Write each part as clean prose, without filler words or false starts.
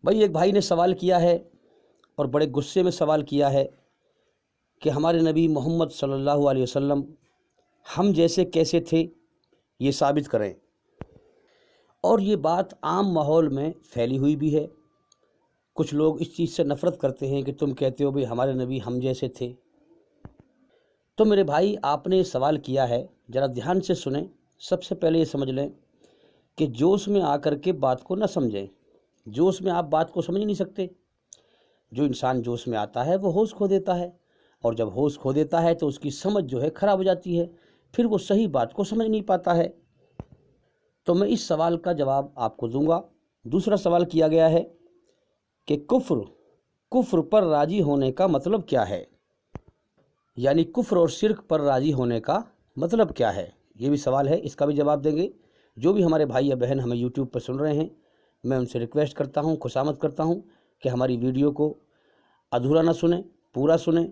بھائی ایک بھائی نے سوال کیا ہے اور بڑے غصے میں سوال کیا ہے کہ ہمارے نبی محمد صلی اللہ علیہ وسلم ہم جیسے کیسے تھے، یہ ثابت کریں۔ اور یہ بات عام ماحول میں پھیلی ہوئی بھی ہے۔ کچھ لوگ اس چیز سے نفرت کرتے ہیں کہ تم کہتے ہو بھئی ہمارے نبی ہم جیسے تھے۔ تو میرے بھائی، آپ نے یہ سوال کیا ہے، ذرا دھیان سے سنیں۔ سب سے پہلے یہ سمجھ لیں کہ جوش میں آ کر کے بات کو نہ سمجھیں۔ جوش میں آپ بات کو سمجھ نہیں سکتے۔ جو انسان جوش میں آتا ہے وہ ہوش کھو دیتا ہے، اور جب ہوش کھو دیتا ہے تو اس کی سمجھ جو ہے خراب ہو جاتی ہے، پھر وہ صحیح بات کو سمجھ نہیں پاتا ہے۔ تو میں اس سوال کا جواب آپ کو دوں گا۔ دوسرا سوال کیا گیا ہے کہ کفر پر راضی ہونے کا مطلب کیا ہے، یعنی کفر اور شرک پر راضی ہونے کا مطلب کیا ہے، یہ بھی سوال ہے، اس کا بھی جواب دیں گے۔ جو بھی ہمارے بھائی یا بہن ہمیں یوٹیوب پر سن رہے ہیں، میں ان سے ریکویسٹ کرتا ہوں، خوشامد کرتا ہوں کہ ہماری ویڈیو کو ادھورا نہ سنیں، پورا سنیں،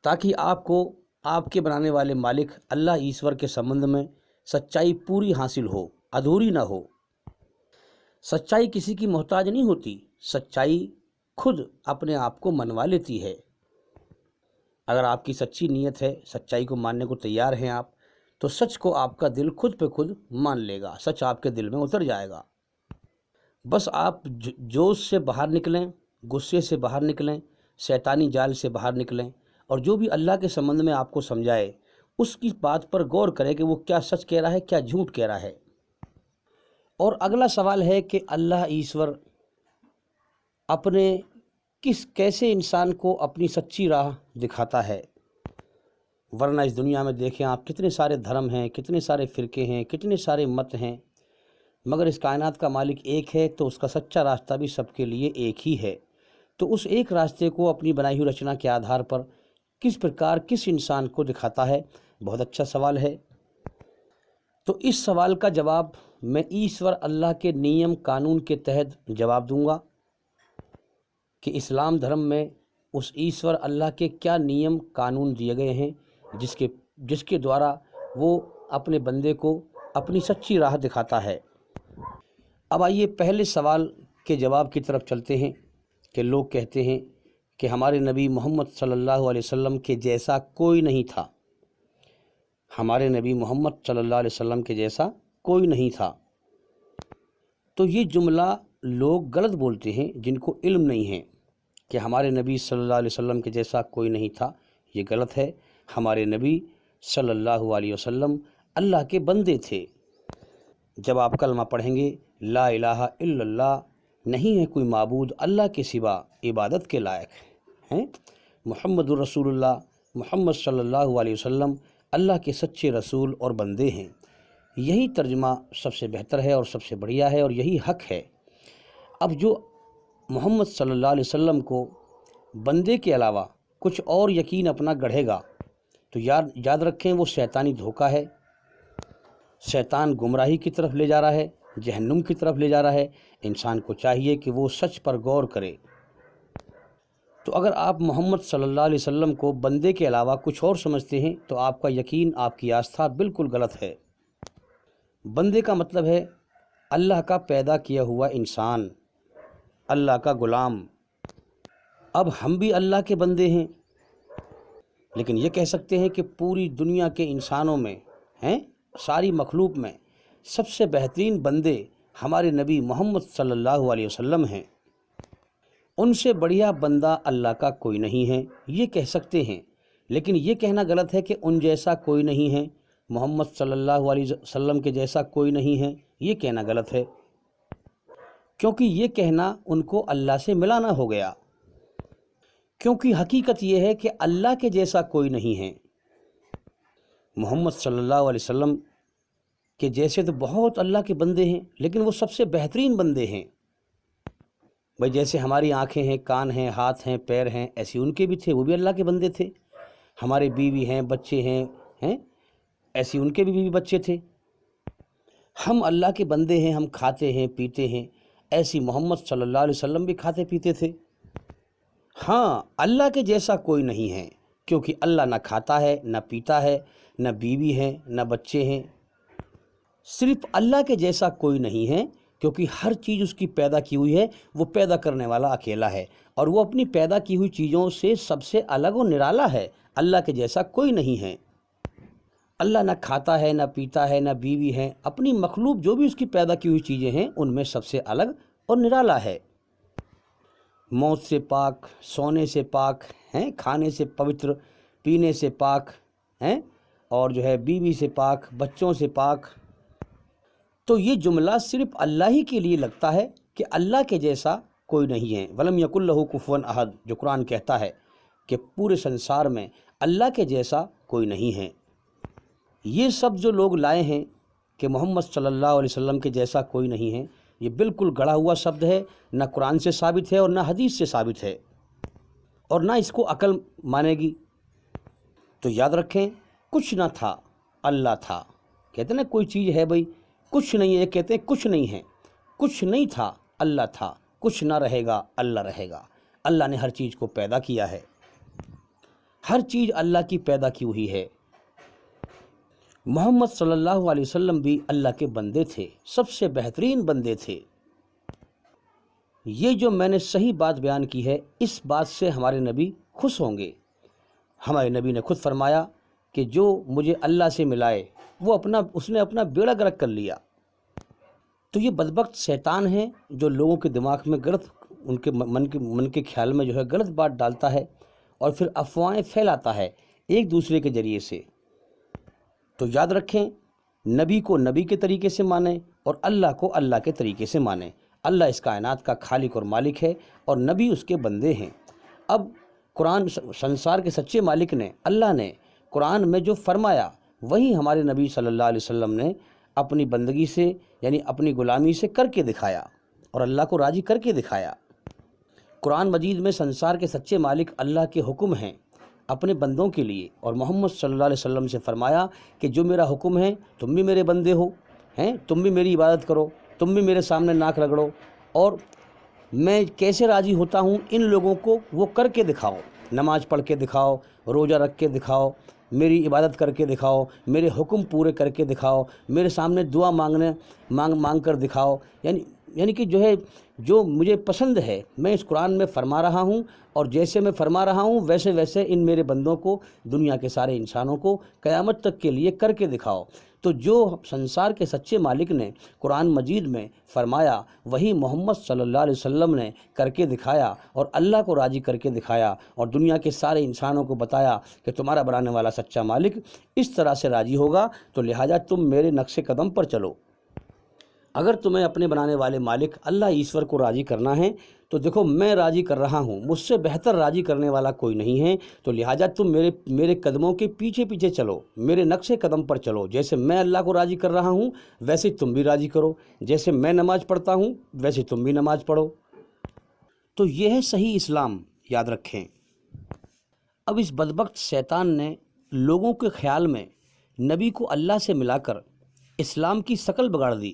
تاکہ آپ کو آپ کے بنانے والے مالک اللہ ایشور کے سمبندھ میں سچائی پوری حاصل ہو، ادھوری نہ ہو۔ سچائی کسی کی محتاج نہیں ہوتی، سچائی خود اپنے آپ کو منوا لیتی ہے۔ اگر آپ کی سچی نیت ہے، سچائی کو ماننے کو تیار ہیں آپ، تو سچ کو آپ کا دل خود پہ خود مان لے گا، سچ آپ کے دل میں اتر جائے گا۔ بس آپ جوش سے باہر نکلیں، غصے سے باہر نکلیں، شیطانی جال سے باہر نکلیں، اور جو بھی اللہ کے سمبندھ میں آپ کو سمجھائے اس کی بات پر غور کریں کہ وہ کیا سچ کہہ رہا ہے، کیا جھوٹ کہہ رہا ہے۔ اور اگلا سوال ہے کہ اللہ ایشور اپنے کیسے انسان کو اپنی سچی راہ دکھاتا ہے؟ ورنہ اس دنیا میں دیکھیں آپ، کتنے سارے دھرم ہیں، کتنے سارے فرقے ہیں، کتنے سارے مت ہیں، مگر اس کائنات کا مالک ایک ہے، تو اس کا سچا راستہ بھی سب کے لیے ایک ہی ہے۔ تو اس ایک راستے کو اپنی بنائی ہوئی رچنا کے آدھار پر کس پرکار کس انسان کو دکھاتا ہے؟ بہت اچھا سوال ہے۔ تو اس سوال کا جواب میں ایشور اللہ کے نیم قانون کے تحت جواب دوں گا کہ اسلام دھرم میں اس ایشور اللہ کے کیا نیم قانون دیے گئے ہیں جس کے دوارا وہ اپنے بندے کو اپنی سچی راہ دکھاتا ہے۔ اب آئیے پہلے سوال کے جواب کی طرف چلتے ہیں کہ لوگ کہتے ہیں کہ ہمارے نبی محمد صلی اللہ علیہ وسلم کے جیسا کوئی نہیں تھا، ہمارے نبی محمد صلی اللہ علیہ وسلم کے جیسا کوئی نہیں تھا۔ تو یہ جملہ لوگ غلط بولتے ہیں جن کو علم نہیں ہے کہ ہمارے نبی صلی اللہ علیہ وسلم کے جیسا کوئی نہیں تھا، یہ غلط ہے۔ ہمارے نبی صلی اللہ علیہ وسلم اللہ کے بندے تھے۔ جب آپ کلمہ پڑھیں گے لا الہ الا اللہ، نہیں ہے کوئی معبود اللہ کے سوا عبادت کے لائق ہیں، محمد الرسول اللہ، محمد صلی اللہ علیہ وسلم اللہ کے سچے رسول اور بندے ہیں، یہی ترجمہ سب سے بہتر ہے اور سب سے بڑھیا ہے اور یہی حق ہے۔ اب جو محمد صلی اللہ علیہ وسلم کو بندے کے علاوہ کچھ اور یقین اپنا گڑھے گا تو یاد رکھیں وہ شیطانی دھوکہ ہے، شیطان گمراہی کی طرف لے جا رہا ہے، جہنم کی طرف لے جا رہا ہے۔ انسان کو چاہیے کہ وہ سچ پر غور کرے۔ تو اگر آپ محمد صلی اللہ علیہ وسلم کو بندے کے علاوہ کچھ اور سمجھتے ہیں تو آپ کا یقین، آپ کی آستھا بالکل غلط ہے۔ بندے کا مطلب ہے اللہ کا پیدا کیا ہوا انسان، اللہ کا غلام۔ اب ہم بھی اللہ کے بندے ہیں، لیکن یہ کہہ سکتے ہیں کہ پوری دنیا کے انسانوں میں ہیں، ساری مخلوق میں سب سے بہترین بندے ہمارے نبی محمد صلی اللہ علیہ وسلم ہیں، ان سے بڑھیا بندہ اللہ کا کوئی نہیں ہے، یہ کہہ سکتے ہیں۔ لیکن یہ کہنا غلط ہے کہ ان جیسا کوئی نہیں ہے، محمد صلی اللہ علیہ وسلم کے جیسا کوئی نہیں ہے، یہ کہنا غلط ہے، کیونکہ یہ کہنا ان کو اللہ سے ملانا ہو گیا۔ کیونکہ حقیقت یہ ہے کہ اللہ کے جیسا کوئی نہیں ہے۔ محمد صلی اللہ علیہ وسلم کے جیسے تو بہت اللہ کے بندے ہیں، لیکن وہ سب سے بہترین بندے ہیں۔ بھائی جیسے ہماری آنکھیں ہیں، کان ہیں، ہاتھ ہیں، پیر ہیں، ایسے ان کے بھی تھے، وہ بھی اللہ کے بندے تھے۔ ہمارے بیوی ہیں، بچے ہیں، ایسے ان کے بھی بیوی بچے تھے۔ ہم اللہ کے بندے ہیں، ہم کھاتے ہیں، پیتے ہیں، ایسی محمد صلی اللہ علیہ وسلم بھی کھاتے پیتے تھے۔ ہاں، اللہ کے جیسا کوئی نہیں ہے، کیونکہ اللہ نہ کھاتا ہے، نہ پیتا ہے، نہ بیوی ہے، نہ بچے ہیں۔ صرف اللہ کے جیسا کوئی نہیں ہے کیونکہ ہر چیز اس کی پیدا کی ہوئی ہے، وہ پیدا کرنے والا اکیلا ہے، اور وہ اپنی پیدا کی ہوئی چیزوں سے سب سے الگ و نرالا ہے۔ اللہ کے جیسا کوئی نہیں ہے۔ اللہ نہ کھاتا ہے، نہ پیتا ہے، نہ بیوی ہے، اپنی مخلوق جو بھی اس کی پیدا کی ہوئی چیزیں ہیں ان میں سب سے الگ اور نرالا ہے۔ موت سے پاک، سونے سے پاک ہیں، کھانے سے پوتر، پینے سے پاک ہیں، اور جو ہے بیوی سے پاک، بچوں سے پاک۔ تو یہ جملہ صرف اللہ ہی کے لیے لگتا ہے کہ اللہ کے جیسا کوئی نہیں ہے۔ وَلَمْ يَكُنْ لَهُ كُفُوًا أَحَدٌ، جو قرآن کہتا ہے کہ پورے سنسار میں اللہ کے جیسا کوئی نہیں ہے۔ یہ سب جو لوگ لائے ہیں کہ محمد صلی اللہ علیہ وسلم کے جیسا کوئی نہیں ہے، یہ بالکل گڑھا ہوا شبد ہے، نہ قرآن سے ثابت ہے اور نہ حدیث سے ثابت ہے، اور نہ اس کو عقل مانے گی۔ تو یاد رکھیں، کچھ نہ تھا اللہ تھا۔ کہتے ہیں نا کوئی چیز ہے بھائی، کچھ نہیں ہے، کہتے ہیں کچھ نہیں ہے، کچھ نہیں تھا اللہ تھا، کچھ نہ رہے گا اللہ رہے گا۔ اللہ نے ہر چیز کو پیدا کیا ہے، ہر چیز اللہ کی پیدا کی ہوئی ہے۔ محمد صلی اللہ علیہ وسلم بھی اللہ کے بندے تھے، سب سے بہترین بندے تھے۔ یہ جو میں نے صحیح بات بیان کی ہے، اس بات سے ہمارے نبی خوش ہوں گے۔ ہمارے نبی نے خود فرمایا کہ جو مجھے اللہ سے ملائے وہ اس نے اپنا بیڑا غرق کر لیا۔ تو یہ بدبخت شیطان ہے جو لوگوں کے دماغ میں غلط، ان کے من کے خیال میں جو ہے غلط بات ڈالتا ہے، اور پھر افواہیں پھیلاتا ہے ایک دوسرے کے ذریعے سے۔ تو یاد رکھیں، نبی کو نبی کے طریقے سے مانیں اور اللہ کو اللہ کے طریقے سے مانیں۔ اللہ اس کائنات کا خالق اور مالک ہے، اور نبی اس کے بندے ہیں۔ اب قرآن، سنسار کے سچے مالک نے، اللہ نے قرآن میں جو فرمایا وہی ہمارے نبی صلی اللہ علیہ وسلم نے اپنی بندگی سے، یعنی اپنی غلامی سے کر کے دکھایا، اور اللہ کو راضی کر کے دکھایا۔ قرآن مجید میں سنسار کے سچے مالک اللہ کے حکم ہیں اپنے بندوں کے لیے، اور محمد صلی اللہ علیہ وسلم سے فرمایا کہ جو میرا حکم ہے تم بھی میرے بندے ہو، تم بھی میری عبادت کرو، تم بھی میرے سامنے ناک رگڑو، اور میں کیسے راضی ہوتا ہوں ان لوگوں کو وہ کر کے دکھاؤ، نماز پڑھ کے دکھاؤ، روزہ رکھ کے دکھاؤ، میری عبادت کر کے دکھاؤ، میرے حکم پورے کر کے دکھاؤ، میرے سامنے دعا مانگ کر دکھاؤ، یعنی کہ جو ہے جو مجھے پسند ہے میں اس قرآن میں فرما رہا ہوں، اور جیسے میں فرما رہا ہوں ویسے ویسے ان میرے بندوں کو، دنیا کے سارے انسانوں کو قیامت تک کے لیے کر کے دکھاؤ۔ تو جو سنسار کے سچے مالک نے قرآن مجید میں فرمایا وہی محمد صلی اللہ علیہ وسلم نے کر کے دکھایا، اور اللہ کو راضی کر کے دکھایا، اور دنیا کے سارے انسانوں کو بتایا کہ تمہارا بنانے والا سچا مالک اس طرح سے راضی ہوگا، تو لہٰذا تم میرے نقش قدم پر چلو۔ اگر تمہیں اپنے بنانے والے مالک اللہ ایشور کو راضی کرنا ہے تو دیکھو میں راضی کر رہا ہوں، مجھ سے بہتر راضی کرنے والا کوئی نہیں ہے، تو لہٰذا تم میرے قدموں کے پیچھے پیچھے چلو، میرے نقش قدم پر چلو۔ جیسے میں اللہ کو راضی کر رہا ہوں ویسے تم بھی راضی کرو، جیسے میں نماز پڑھتا ہوں ویسے تم بھی نماز پڑھو۔ تو یہ ہے صحیح اسلام، یاد رکھیں۔ اب اس بدبخت شیطان نے لوگوں کے خیال میں نبی کو اللہ سے ملا کر اسلام کی شکل بگاڑ دی،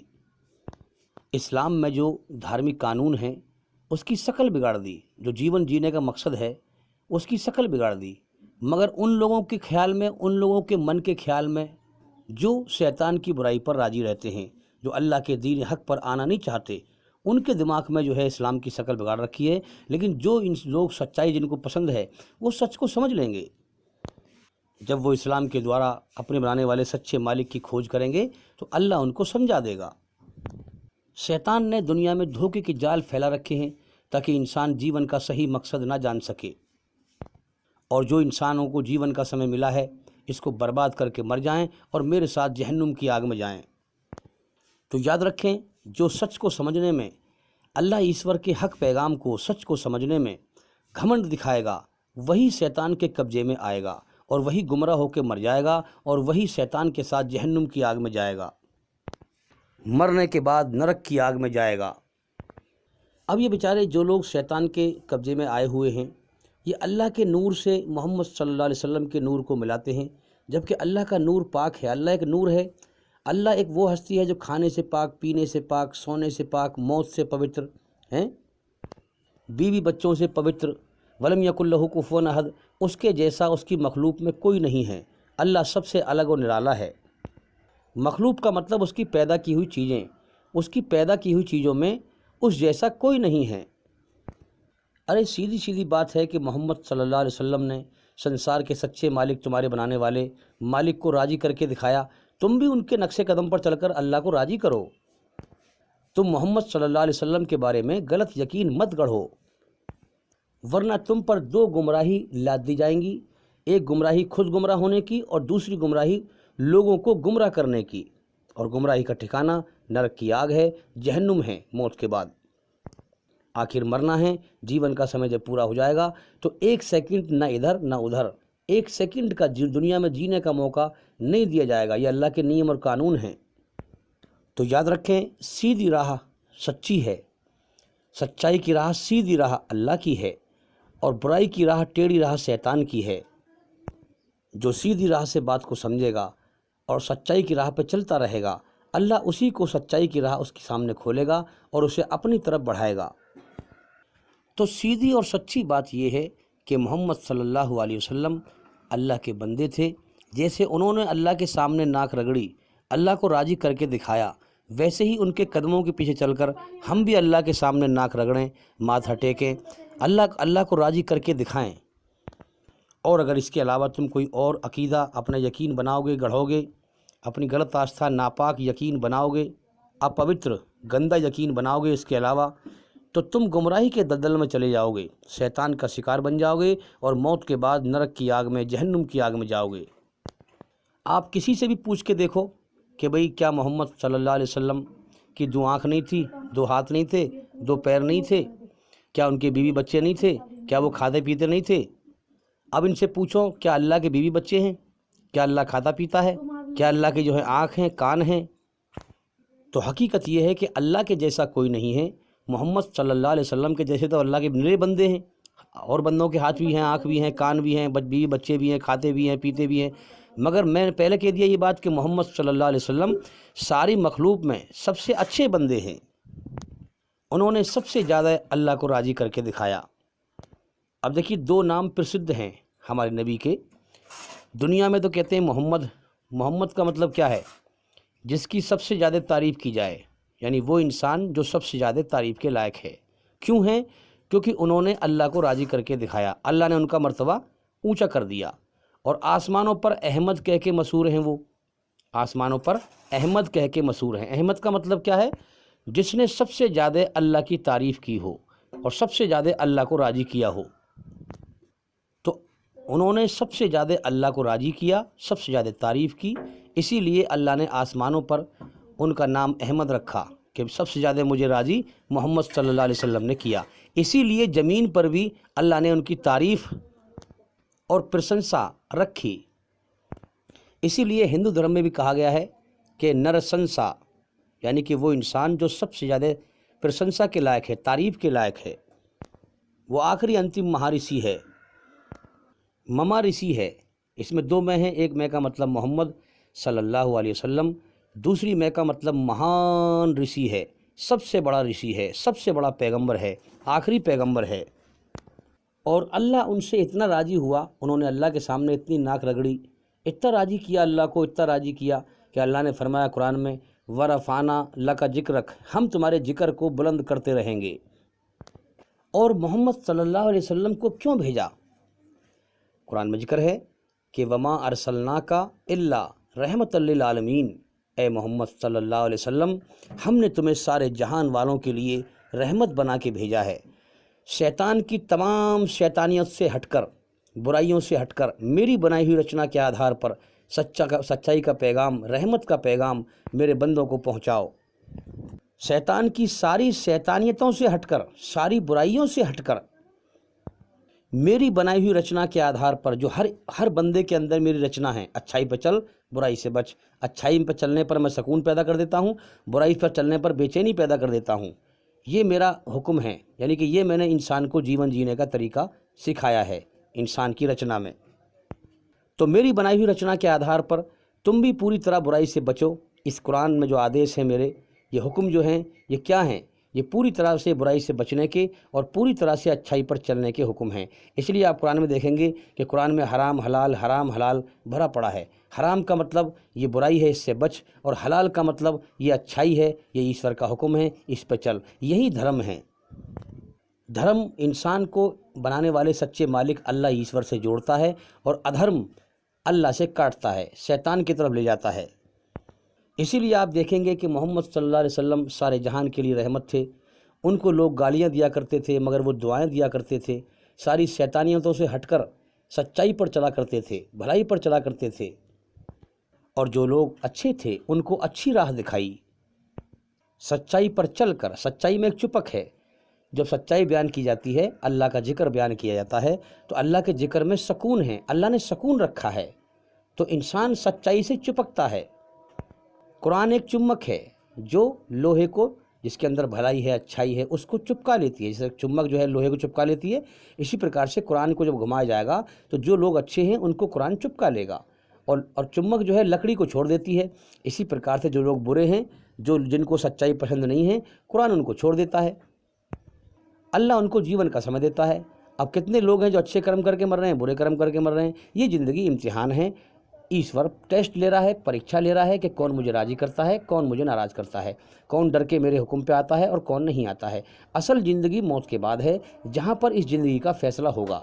اسلام میں جو دھارمک قانون ہیں اس کی شکل بگاڑ دی، جو جیون جینے کا مقصد ہے اس کی شکل بگاڑ دی۔ مگر ان لوگوں کے خیال میں، ان لوگوں کے من کے خیال میں جو شیطان کی برائی پر راضی رہتے ہیں، جو اللہ کے دین حق پر آنا نہیں چاہتے، ان کے دماغ میں جو ہے اسلام کی شکل بگاڑ رکھی ہے۔ لیکن جو ان لوگ سچائی جن کو پسند ہے وہ سچ کو سمجھ لیں گے۔ جب وہ اسلام کے دوارا اپنے بنانے والے سچے مالک کی کھوج کریں گے تو اللہ ان کو سمجھا دے گا۔ شیطان نے دنیا میں دھوکے کے جال پھیلا رکھے ہیں تاکہ انسان جیون کا صحیح مقصد نہ جان سکے، اور جو انسانوں کو جیون کا سمے ملا ہے اس کو برباد کر کے مر جائیں اور میرے ساتھ جہنم کی آگ میں جائیں۔ تو یاد رکھیں، جو سچ کو سمجھنے میں، اللہ ایشور کے حق پیغام کو، سچ کو سمجھنے میں گھمنڈ دکھائے گا وہی شیطان کے قبضے میں آئے گا، اور وہی گمراہ ہو کے مر جائے گا، اور وہی شیطان کے ساتھ جہنم کی آگ میں جائے گا، مرنے کے بعد نرک کی آگ میں جائے گا۔ اب یہ بیچارے جو لوگ شیطان کے قبضے میں آئے ہوئے ہیں، یہ اللہ کے نور سے محمد صلی اللہ علیہ وسلم کے نور کو ملاتے ہیں، جبکہ اللہ کا نور پاک ہے۔ اللہ ایک نور ہے، اللہ ایک وہ ہستی ہے جو کھانے سے پاک، پینے سے پاک، سونے سے پاک، موت سے پوتر ہیں، بیوی بچوں سے پوتر۔ وَلَمْ يَكُنْ لَهُ كُفُوًا أَحَدٌ، اس کے جیسا اس کی مخلوق میں کوئی نہیں ہے۔ اللہ سب سے الگ و نرالا ہے۔ مخلوق کا مطلب اس کی پیدا کی ہوئی چیزیں، اس کی پیدا کی ہوئی چیزوں میں اس جیسا کوئی نہیں ہے۔ ارے سیدھی سیدھی بات ہے کہ محمد صلی اللہ علیہ وسلم نے سنسار کے سچے مالک، تمہارے بنانے والے مالک کو راضی کر کے دکھایا۔ تم بھی ان کے نقش قدم پر چل کر اللہ کو راضی کرو۔ تم محمد صلی اللہ علیہ وسلم کے بارے میں غلط یقین مت گڑھو، ورنہ تم پر دو گمراہی لاد دی جائیں گی، ایک گمراہی خود گمراہ ہونے کی اور دوسری گمراہی لوگوں کو گمراہ کرنے کی، اور گمراہی کا ٹھکانہ نرک کی آگ ہے، جہنم ہے موت کے بعد۔ آخر مرنا ہے، جیون کا سمے جب پورا ہو جائے گا تو ایک سیکنڈ نہ ادھر نہ ادھر، ایک سیکنڈ کا دنیا میں جینے کا موقع نہیں دیا جائے گا۔ یہ اللہ کے نیم اور قانون ہیں۔ تو یاد رکھیں، سیدھی راہ سچی ہے، سچائی کی راہ سیدھی راہ اللہ کی ہے، اور برائی کی راہ ٹیڑھی راہ شیطان کی ہے۔ جو سیدھی راہ سے بات کو سمجھے گا اور سچائی کی راہ پہ چلتا رہے گا، اللہ اسی کو سچائی کی راہ اس کے سامنے کھولے گا اور اسے اپنی طرف بڑھائے گا۔ تو سیدھی اور سچی بات یہ ہے کہ محمد صلی اللہ علیہ وسلم اللہ کے بندے تھے۔ جیسے انہوں نے اللہ کے سامنے ناک رگڑی، اللہ کو راضی کر کے دکھایا، ویسے ہی ان کے قدموں کے پیچھے چل کر ہم بھی اللہ کے سامنے ناک رگڑیں، ماتھا ٹیکیں، اللہ کو راضی کر کے دکھائیں۔ اور اگر اس کے علاوہ تم کوئی اور عقیدہ اپنا یقین بناؤ گے، گڑھو گے، اپنی غلط آستھا، ناپاک یقین بناؤ گے، اپوتر گندہ یقین بناؤ گے اس کے علاوہ، تو تم گمراہی کے دلدل میں چلے جاؤ گے، شیطان کا شکار بن جاؤ گے، اور موت کے بعد نرک کی آگ میں، جہنم کی آگ میں جاؤ گے۔ آپ کسی سے بھی پوچھ کے دیکھو کہ بھئی کیا محمد صلی اللہ علیہ وسلم کی دو آنکھ نہیں تھی، دو ہاتھ نہیں تھے، دو پیر نہیں تھے؟ کیا ان کے بیوی بچے نہیں تھے؟ کیا وہ کھاتے پیتے نہیں تھے؟ اب ان سے پوچھو، کیا اللہ کے بیوی بچے ہیں؟ کیا اللہ کھاتا پیتا ہے؟ کیا اللہ کے آنکھ ہیں، کان ہیں؟ تو حقیقت یہ ہے کہ اللہ کے جیسا کوئی نہیں ہے۔ محمد صلی اللہ علیہ وسلم کے جیسے تو اللہ کے نرے بندے ہیں، اور بندوں کے ہاتھ بھی ہیں، آنکھ بھی ہیں، کان بھی ہیں، بیوی بچے بھی ہیں، کھاتے بھی ہیں، پیتے بھی ہیں، مگر میں نے پہلے کہہ دیا یہ بات کہ محمد صلی اللہ علیہ وسلم ساری مخلوق میں سب سے اچھے بندے ہیں۔ انہوں نے سب سے زیادہ اللہ کو راضی کر کے دکھایا۔ اب دیکھیے، دو نام پرسدھ ہیں ہمارے نبی کے دنیا میں، تو کہتے ہیں محمد۔ محمد کا مطلب کیا ہے؟ جس کی سب سے زیادہ تعریف کی جائے، یعنی وہ انسان جو سب سے زیادہ تعریف کے لائق ہے۔ کیوں ہے؟ کیونکہ انہوں نے اللہ کو راضی کر کے دکھایا، اللہ نے ان کا مرتبہ اونچا کر دیا، اور آسمانوں پر احمد کہہ کے مشہور ہیں۔ وہ آسمانوں پر احمد کہہ کے مشہور ہیں۔ احمد کا مطلب کیا ہے؟ جس نے سب سے زیادہ اللہ کی تعریف کی ہو اور سب سے زیادہ اللہ کو راضی کیا ہو۔ تو انہوں نے سب سے زیادہ اللہ کو راضی کیا، سب سے زیادہ تعریف کی، اسی لیے اللہ نے آسمانوں پر ان کا نام احمد رکھا کہ سب سے زیادہ مجھے راضی محمد صلی اللہ علیہ وسلم نے کیا۔ اسی لیے زمین پر بھی اللہ نے ان کی تعریف اور پرشنسا رکھی۔ اسی لیے ہندو دھرم میں بھی کہا گیا ہے کہ نرسنسا، یعنی کہ وہ انسان جو سب سے زیادہ پرشنسا کے لائق ہے، تعریف کے لائق ہے، وہ آخری انتم مہارشی ہے، مما رشی ہے۔ اس میں دو میں ہیں، ایک میں کا مطلب محمد صلی اللہ علیہ وسلم، دوسری میں کا مطلب مہان رشی ہے، سب سے بڑا رشی ہے، سب سے بڑا پیغمبر ہے، آخری پیغمبر ہے۔ اور اللہ ان سے اتنا راضی ہوا، انہوں نے اللہ کے سامنے اتنی ناک رگڑی، اتنا راضی کیا اللہ کو، اتنا راضی کیا کہ اللہ نے فرمایا قرآن میں، ورفعنا لک ذکرک، ہم تمہارے ذکر کو بلند کرتے رہیں گے۔ اور محمد صلی اللہ علیہ وسلم کو کیوں بھیجا؟ قرآن میں ذکر ہے کہ وما ارسلناک الا رحمۃ للعالمین، اے محمد صلی اللہ علیہ وسلم، ہم نے تمہیں سارے جہان والوں کے لیے رحمت بنا کے بھیجا ہے۔ شیطان کی تمام شیطانیت سے ہٹ کر، برائیوں سے ہٹ کر، میری بنائی ہوئی رچنا کے آدھار پر سچائی کا پیغام، رحمت کا پیغام میرے بندوں کو پہنچاؤ۔ شیطان کی ساری شیطانیتوں سے ہٹ کر، ساری برائیوں سے ہٹ کر، میری بنائی ہوئی رچنا کے آدھار پر، جو ہر بندے کے اندر میری رچنا ہے، اچھائی پہ چل، برائی سے بچ۔ اچھائی پہ چلنے پر میں سکون پیدا کر دیتا ہوں، برائی پر چلنے پر بے چینی پیدا کر دیتا ہوں۔ یہ میرا حکم ہے، یعنی کہ یہ میں نے انسان کو جیون جینے کا طریقہ سکھایا ہے انسان کی رچنا میں۔ تو میری بنائی ہوئی رچنا کے آدھار پر تم بھی پوری طرح برائی سے بچو۔ اس قرآن میں جو آدیش ہیں میرے، یہ حکم جو ہیں، یہ کیا ہیں؟ یہ پوری طرح سے برائی سے بچنے کے اور پوری طرح سے اچھائی پر چلنے کے حکم ہیں۔ اس لیے آپ قرآن میں دیکھیں گے کہ قرآن میں حرام حلال بھرا پڑا ہے۔ حرام کا مطلب یہ برائی ہے، اس سے بچ، اور حلال کا مطلب یہ اچھائی ہے، یہ ایشور کا حکم ہے، اس پہ چل۔ یہی دھرم ہے۔ دھرم انسان کو بنانے والے سچے مالک اللہ ایشور سے جوڑتا ہے، اور ادھرم اللہ سے کاٹتا ہے، شیطان کی طرف لے جاتا ہے۔ اسی لیے آپ دیکھیں گے کہ محمد صلی اللہ علیہ وسلم سارے جہان کے لیے رحمت تھے۔ ان کو لوگ گالیاں دیا کرتے تھے، مگر وہ دعائیں دیا کرتے تھے، ساری شیطانیتوں سے ہٹ کر سچائی پر چلا کرتے تھے، بھلائی پر چلا کرتے تھے، اور جو لوگ اچھے تھے ان کو اچھی راہ دکھائی، سچائی پر چل کر۔ سچائی میں ایک چپک ہے۔ جب سچائی بیان کی جاتی ہے، اللہ کا ذکر بیان کیا جاتا ہے، تو اللہ کے ذکر میں سکون ہے، اللہ نے سکون رکھا ہے، تو انسان سچائی سے چپکتا ہے۔ قرآن ایک چمک ہے جو لوہے کو، جس کے اندر بھلائی ہے، اچھائی ہے، اس کو چپکا لیتی ہے، جیسے چمک جو ہے لوہے کو چپکا لیتی ہے، اسی پرکار سے قرآن کو جب گھمایا جائے گا تو جو لوگ اچھے ہیں ان کو قرآن چپکا لے گا، اور چمک جو ہے لکڑی کو چھوڑ دیتی ہے۔ اسی پرکار سے جو لوگ برے ہیں، جن کو سچائی پسند نہیں ہے، قرآن ان کو چھوڑ دیتا ہے، اللہ ان کو جیون کا سمجھ دیتا ہے۔ اب کتنے لوگ ہیں جو اچھے کرم کر کے مر رہے ہیں، برے کرم کر کے مر رہے ہیں۔ یہ زندگی امتحان ہے، ایشور ٹیسٹ لے رہا ہے، پریکشا لے رہا ہے کہ کون مجھے راضی کرتا ہے، کون مجھے ناراض کرتا ہے، کون ڈر کے میرے حکم پہ آتا ہے اور کون نہیں آتا ہے۔ اصل زندگی موت کے بعد ہے، جہاں پر اس زندگی کا فیصلہ ہوگا۔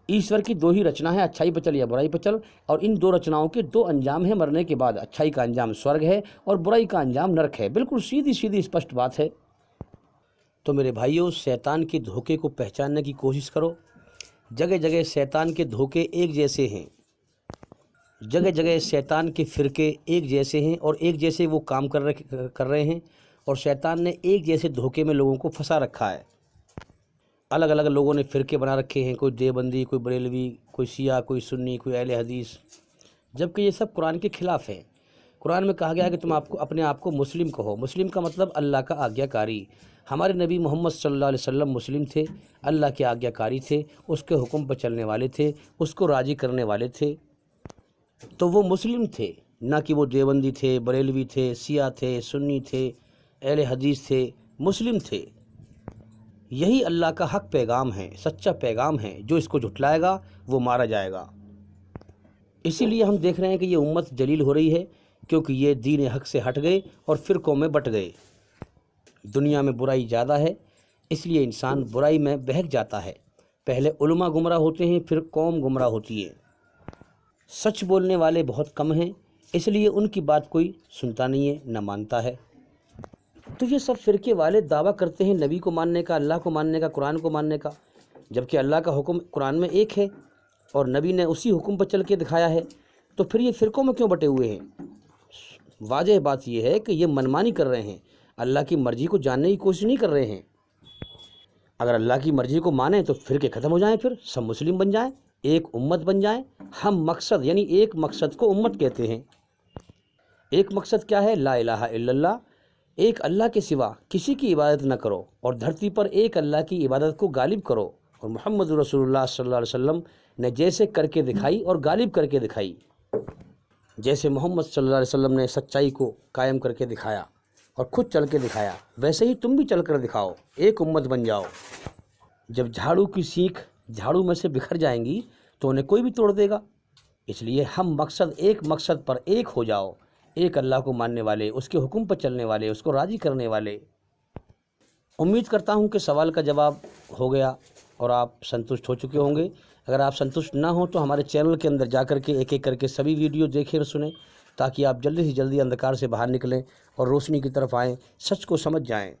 ایشور کی دو ہی رچنا ہے، اچھائی پہ چل یا برائی پہ چل، اور ان دو رچناؤں کے دو انجام ہیں مرنے کے بعد۔ اچھائی کا انجام سورگ ہے اور برائی کا انجام نرک ہے۔ بالکل سیدھی اسپشٹ بات ہے۔ تو میرے بھائیوں، شیطان کے دھوکے کو پہچاننے کی کوشش کرو۔ جگہ جگہ شیطان کے دھوکے ایک جیسے ہیں، جگہ جگہ شیطان کے فرقے ایک جیسے ہیں، اور ایک جیسے وہ کام کر رہے ہیں، اور شیطان نے ایک جیسے دھوکے میں لوگوں کو پھنسا رکھا ہے۔ الگ الگ لوگوں نے فرقے بنا رکھے ہیں، کوئی دیوبندی، کوئی بریلوی، کوئی شیعہ، کوئی سنی، کوئی اہل حدیث، جبکہ یہ سب قرآن کے خلاف ہیں۔ قرآن میں کہا گیا ہے کہ تم اپنے آپ کو مسلم کہو۔ مسلم کا مطلب اللہ کا آگیا کاری۔ ہمارے نبی محمد صلی اللہ علیہ وسلم مسلم تھے، اللہ کے آگیا کاری تھے، اس کے حکم پر چلنے والے تھے، اس کو راضی کرنے والے تھے، تو وہ مسلم تھے، نہ کہ وہ دیوبندی تھے، بریلوی تھے، شیعہ تھے، سنی تھے، اہل حدیث تھے، مسلم تھے۔ یہی اللہ کا حق پیغام ہے، سچا پیغام ہے۔ جو اس کو جھٹلائے گا وہ مارا جائے گا۔ اسی لیے ہم دیکھ رہے ہیں کہ یہ امت جلیل ہو رہی ہے، کیونکہ یہ دین حق سے ہٹ گئے اور فرقوں میں بٹ گئے۔ دنیا میں برائی زیادہ ہے، اس لیے انسان برائی میں بہک جاتا ہے۔ پہلے علماء گمراہ ہوتے ہیں، پھر قوم گمراہ ہوتی ہے۔ سچ بولنے والے بہت کم ہیں، اس لیے ان کی بات کوئی سنتا نہیں ہے، نہ مانتا ہے۔ تو یہ سب فرقے والے دعویٰ کرتے ہیں نبی کو ماننے کا، اللہ کو ماننے کا، قرآن کو ماننے کا، جبکہ اللہ کا حکم قرآن میں ایک ہے اور نبی نے اسی حکم پر چل کے دکھایا ہے۔ تو پھر یہ فرقوں میں کیوں بٹے ہوئے ہیں؟ واضح بات یہ ہے کہ یہ منمانی کر رہے ہیں، اللہ کی مرضی کو جاننے کی کوشش نہیں کر رہے ہیں۔ اگر اللہ کی مرضی کو مانیں تو فرقے ختم ہو جائیں، پھر سب مسلم بن جائیں، ایک امت بن جائیں۔ ہم مقصد، یعنی ایک مقصد کو امت کہتے ہیں۔ ایک مقصد کیا ہے؟ لا الہ الا اللہ، ایک اللہ کے سوا کسی کی عبادت نہ کرو، اور دھرتی پر ایک اللہ کی عبادت کو غالب کرو۔ اور محمد رسول اللہ صلی اللہ علیہ وسلم نے جیسے کر کے دکھائی اور غالب کر کے دکھائی، جیسے محمد صلی اللہ علیہ وسلم نے سچائی کو قائم کر کے دکھایا اور خود چل کے دکھایا، ویسے ہی تم بھی چل کر دکھاؤ، ایک امت بن جاؤ۔ جب جھاڑو کی سینخ جھاڑو میں سے بکھر جائیں گی تو انہیں کوئی بھی توڑ دے گا۔ اس لیے ہم ایک مقصد پر ایک ہو جاؤ، ایک اللہ کو ماننے والے، اس کے حکم پر چلنے والے، اس کو راضی کرنے والے۔ امید کرتا ہوں کہ سوال کا جواب ہو گیا اور آپ سنتشٹ ہو چکے ہوں گے۔ اگر آپ سنتشٹ نہ ہوں تو ہمارے چینل کے اندر جا کر کے ایک ایک کر کے سبھی ویڈیو دیکھیں اور سنیں، تاکہ آپ جلدی سے جلدی اندھکار سے باہر نکلیں اور روشنی کی طرف آئیں، سچ کو سمجھ جائیں۔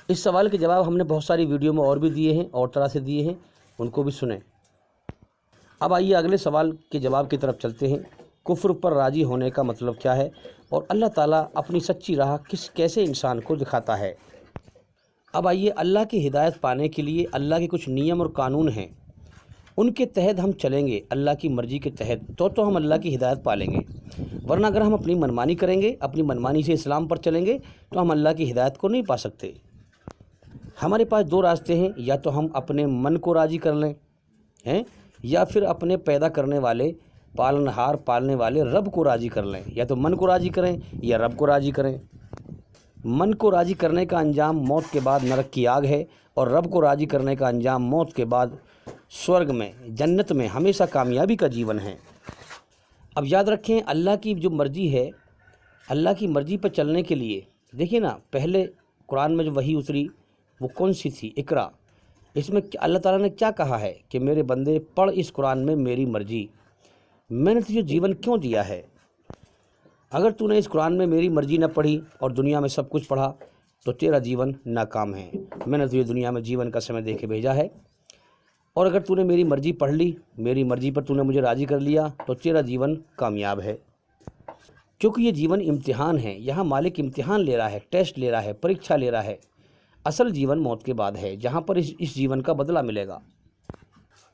اس سوال کے جواب ہم نے بہت ساری ویڈیو میں اور بھی دیے ہیں، اور طرح سے دیے ہیں، ان کو بھی سنیں۔ اب آئیے اگلے سوال کے جواب کی طرف چلتے ہیں۔ کفر پر راضی ہونے کا مطلب کیا ہے، اور اللہ تعالیٰ اپنی سچی راہ کیسے انسان کو دکھاتا ہے؟ اب آئیے، اللہ کی ہدایت پانے کے لیے اللہ کے کچھ نیم اور قانون ہیں، ان کے تحت ہم چلیں گے، اللہ کی مرضی کے تحت، تو ہم اللہ کی ہدایت پالیں گے۔ ورنہ اگر ہم اپنی منمانی کریں گے، اپنی منمانی سے اسلام پر چلیں گے، تو ہم اللہ کی ہدایت کو نہیں پا سکتے۔ ہمارے پاس دو راستے ہیں، یا تو ہم اپنے من کو راضی کر لیں یا پھر اپنے پیدا کرنے والے، پالنے والے رب کو راضی کر لیں۔ یا تو من کو راضی کریں یا رب کو راضی کریں۔ من کو راضی کرنے کا انجام موت کے بعد نرک کی آگ ہے، اور رب کو راضی کرنے کا انجام موت کے بعد سورگ میں، جنت میں ہمیشہ کامیابی کا جیون ہے۔ اب یاد رکھیں، اللہ کی جو مرضی ہے، اللہ کی مرضی پر چلنے کے لیے دیکھیے نا، پہلے قرآن میں جو وحی اتری وہ کون سی تھی؟ اقرا۔ اس میں اللہ تعالیٰ نے کیا کہا ہے کہ میرے بندے پڑھ اس قرآن میں میری مرضی، میں نے تجھے جیون کیوں دیا ہے؟ اگر تو نے اس قرآن میں میری مرضی نہ پڑھی اور دنیا میں سب کچھ پڑھا تو تیرا جیون ناکام ہے۔ میں نے تجھے دنیا میں جیون کا سمے دے کے بھیجا ہے، اور اگر تو نے میری مرضی پڑھ لی، میری مرضی پر تو نے مجھے راضی کر لیا تو تیرا جیون کامیاب ہے۔ کیونکہ یہ جیون امتحان ہے، یہاں مالک امتحان لے رہا ہے، ٹیسٹ لے رہا ہے، پریکشا لے رہا ہے۔ اصل جیون موت کے بعد ہے، جہاں پر اس جیون کا بدلہ ملے گا۔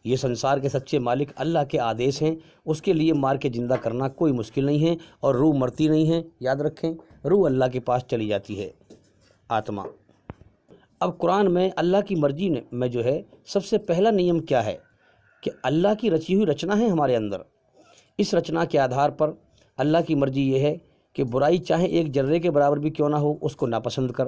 یہ سنسار کے سچے مالک اللہ کے آدیش ہیں، اس کے لیے مار کے زندہ کرنا کوئی مشکل نہیں ہے، اور روح مرتی نہیں ہے۔ یاد رکھیں، روح اللہ کے پاس چلی جاتی ہے، آتما۔ اب قرآن میں اللہ کی مرضی میں جو ہے سب سے پہلا نیم کیا ہے کہ اللہ کی رچی ہوئی رچنا ہے ہمارے اندر، اس رچنا کے آدھار پر اللہ کی مرضی یہ ہے کہ برائی چاہے ایک ذرے کے برابر بھی کیوں نہ ہو اس کو ناپسند کر،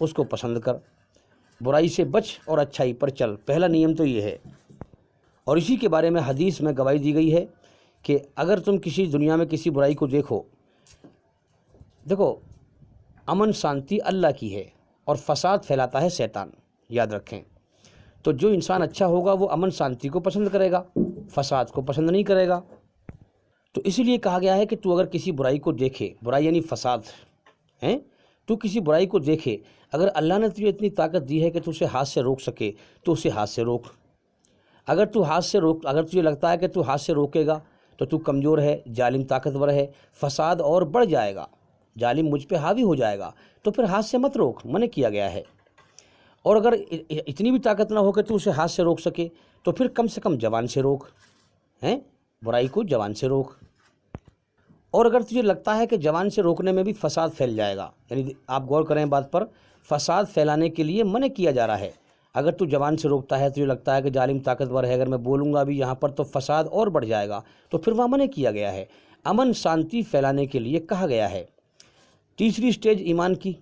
اس کو پسند کر۔ برائی سے بچ اور اچھائی پر چل، پہلا نیم تو یہ ہے۔ اور اسی کے بارے میں حدیث میں گواہی دی گئی ہے کہ اگر تم کسی دنیا میں کسی برائی کو دیکھو، امن شانتی اللہ کی ہے اور فساد پھیلاتا ہے شیطان، یاد رکھیں۔ تو جو انسان اچھا ہوگا وہ امن شانتی کو پسند کرے گا، فساد کو پسند نہیں کرے گا۔ تو اسی لیے کہا گیا ہے کہ تو اگر کسی برائی کو دیکھے، برائی یعنی فساد ہیں، تو کسی برائی کو دیکھے، اگر اللہ نے تجھے اتنی طاقت دی ہے کہ تو اسے ہاتھ سے روک سکے تو اسے ہاتھ سے روک۔ اگر تجھے لگتا ہے کہ تو ہاتھ سے روکے گا تو تو کمزور ہے، ظالم طاقتور ہے، فساد اور بڑھ جائے گا، ظالم مجھ پہ حاوی ہو جائے گا، تو پھر ہاتھ سے مت روک، منع کیا گیا ہے۔ اور اگر اتنی بھی طاقت نہ ہو کہ تو اسے ہاتھ سے روک سکے تو پھر کم سے کم زبان سے روک، برائی کو زبان سے روک۔ اور اگر تجھے لگتا ہے کہ زبان سے روکنے میں بھی فساد پھیل جائے گا، یعنی آپ غور کریں بات پر، فساد پھیلانے کے لیے منع کیا جا رہا ہے۔ اگر تو زبان سے روکتا ہے، تجھے لگتا ہے کہ ظالم طاقتور ہے، اگر میں بولوں گا بھی یہاں پر تو فساد اور بڑھ جائے گا، تو پھر وہاں منع کیا گیا ہے، امن شانتی پھیلانے کے لیے کہا گیا ہے۔ تیسری سٹیج ایمان کی،